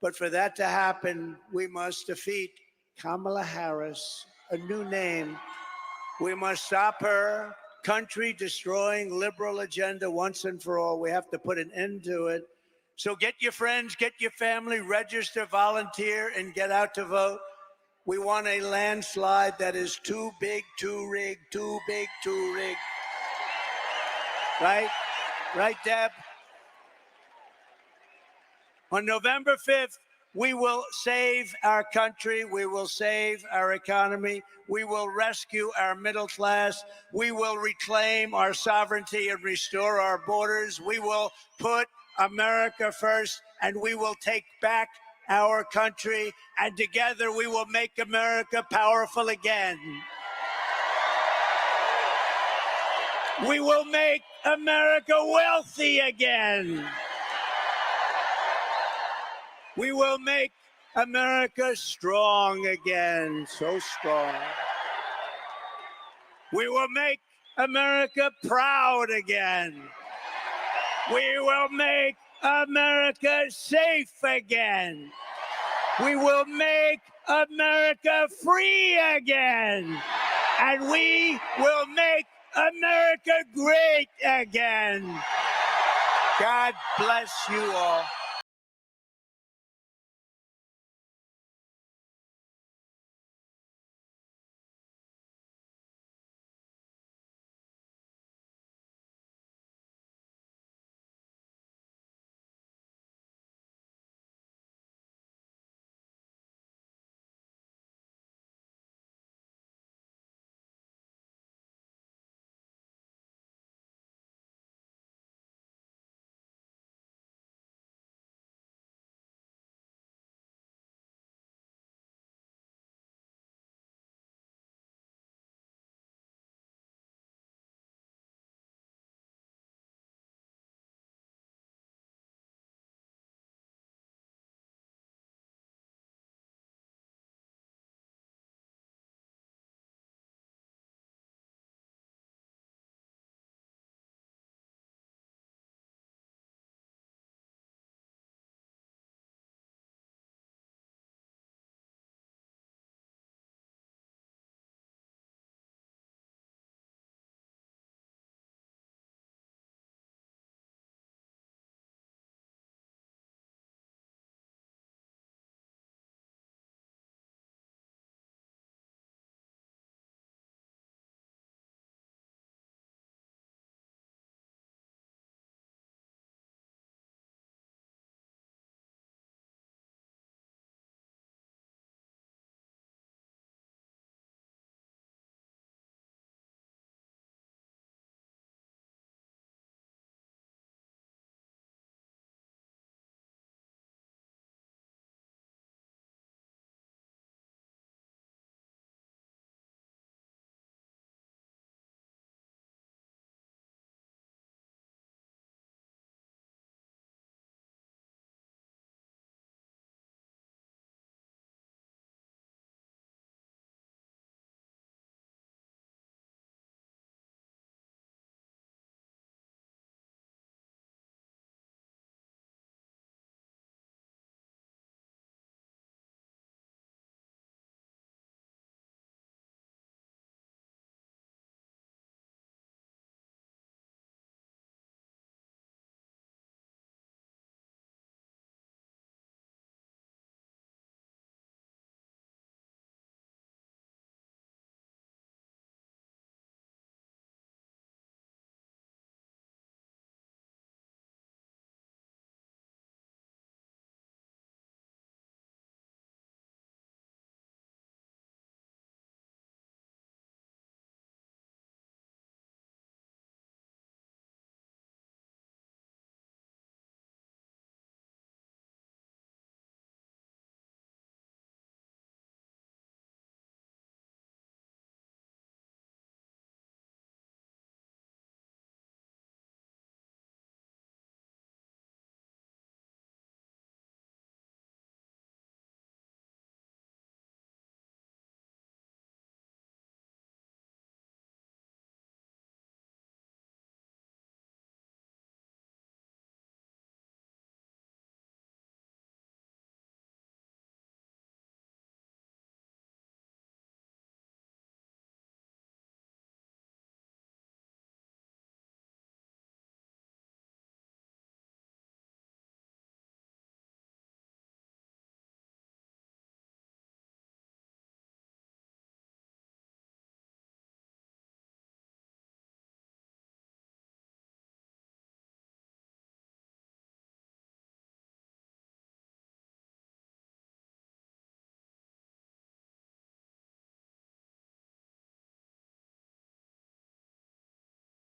But for that to happen, we must defeat Kamala Harris, a new name. We must stop her country-destroying liberal agenda once and for all. We have to put an end to it. So get your friends, get your family, register, volunteer, and get out to vote. We want a landslide that is too big, too rigged, too big, too rigged. Right? Right, Deb? On November 5th, we will save our country. We will save our economy. We will rescue our middle class. We will reclaim our sovereignty and restore our borders. We will put America first, and we will take back our country, and together we will make America powerful again. We will make America wealthy again. We will make America strong again, so strong. We will make America proud again. We will make America safe again. We will make America free again. And we will make America great again. God bless you all.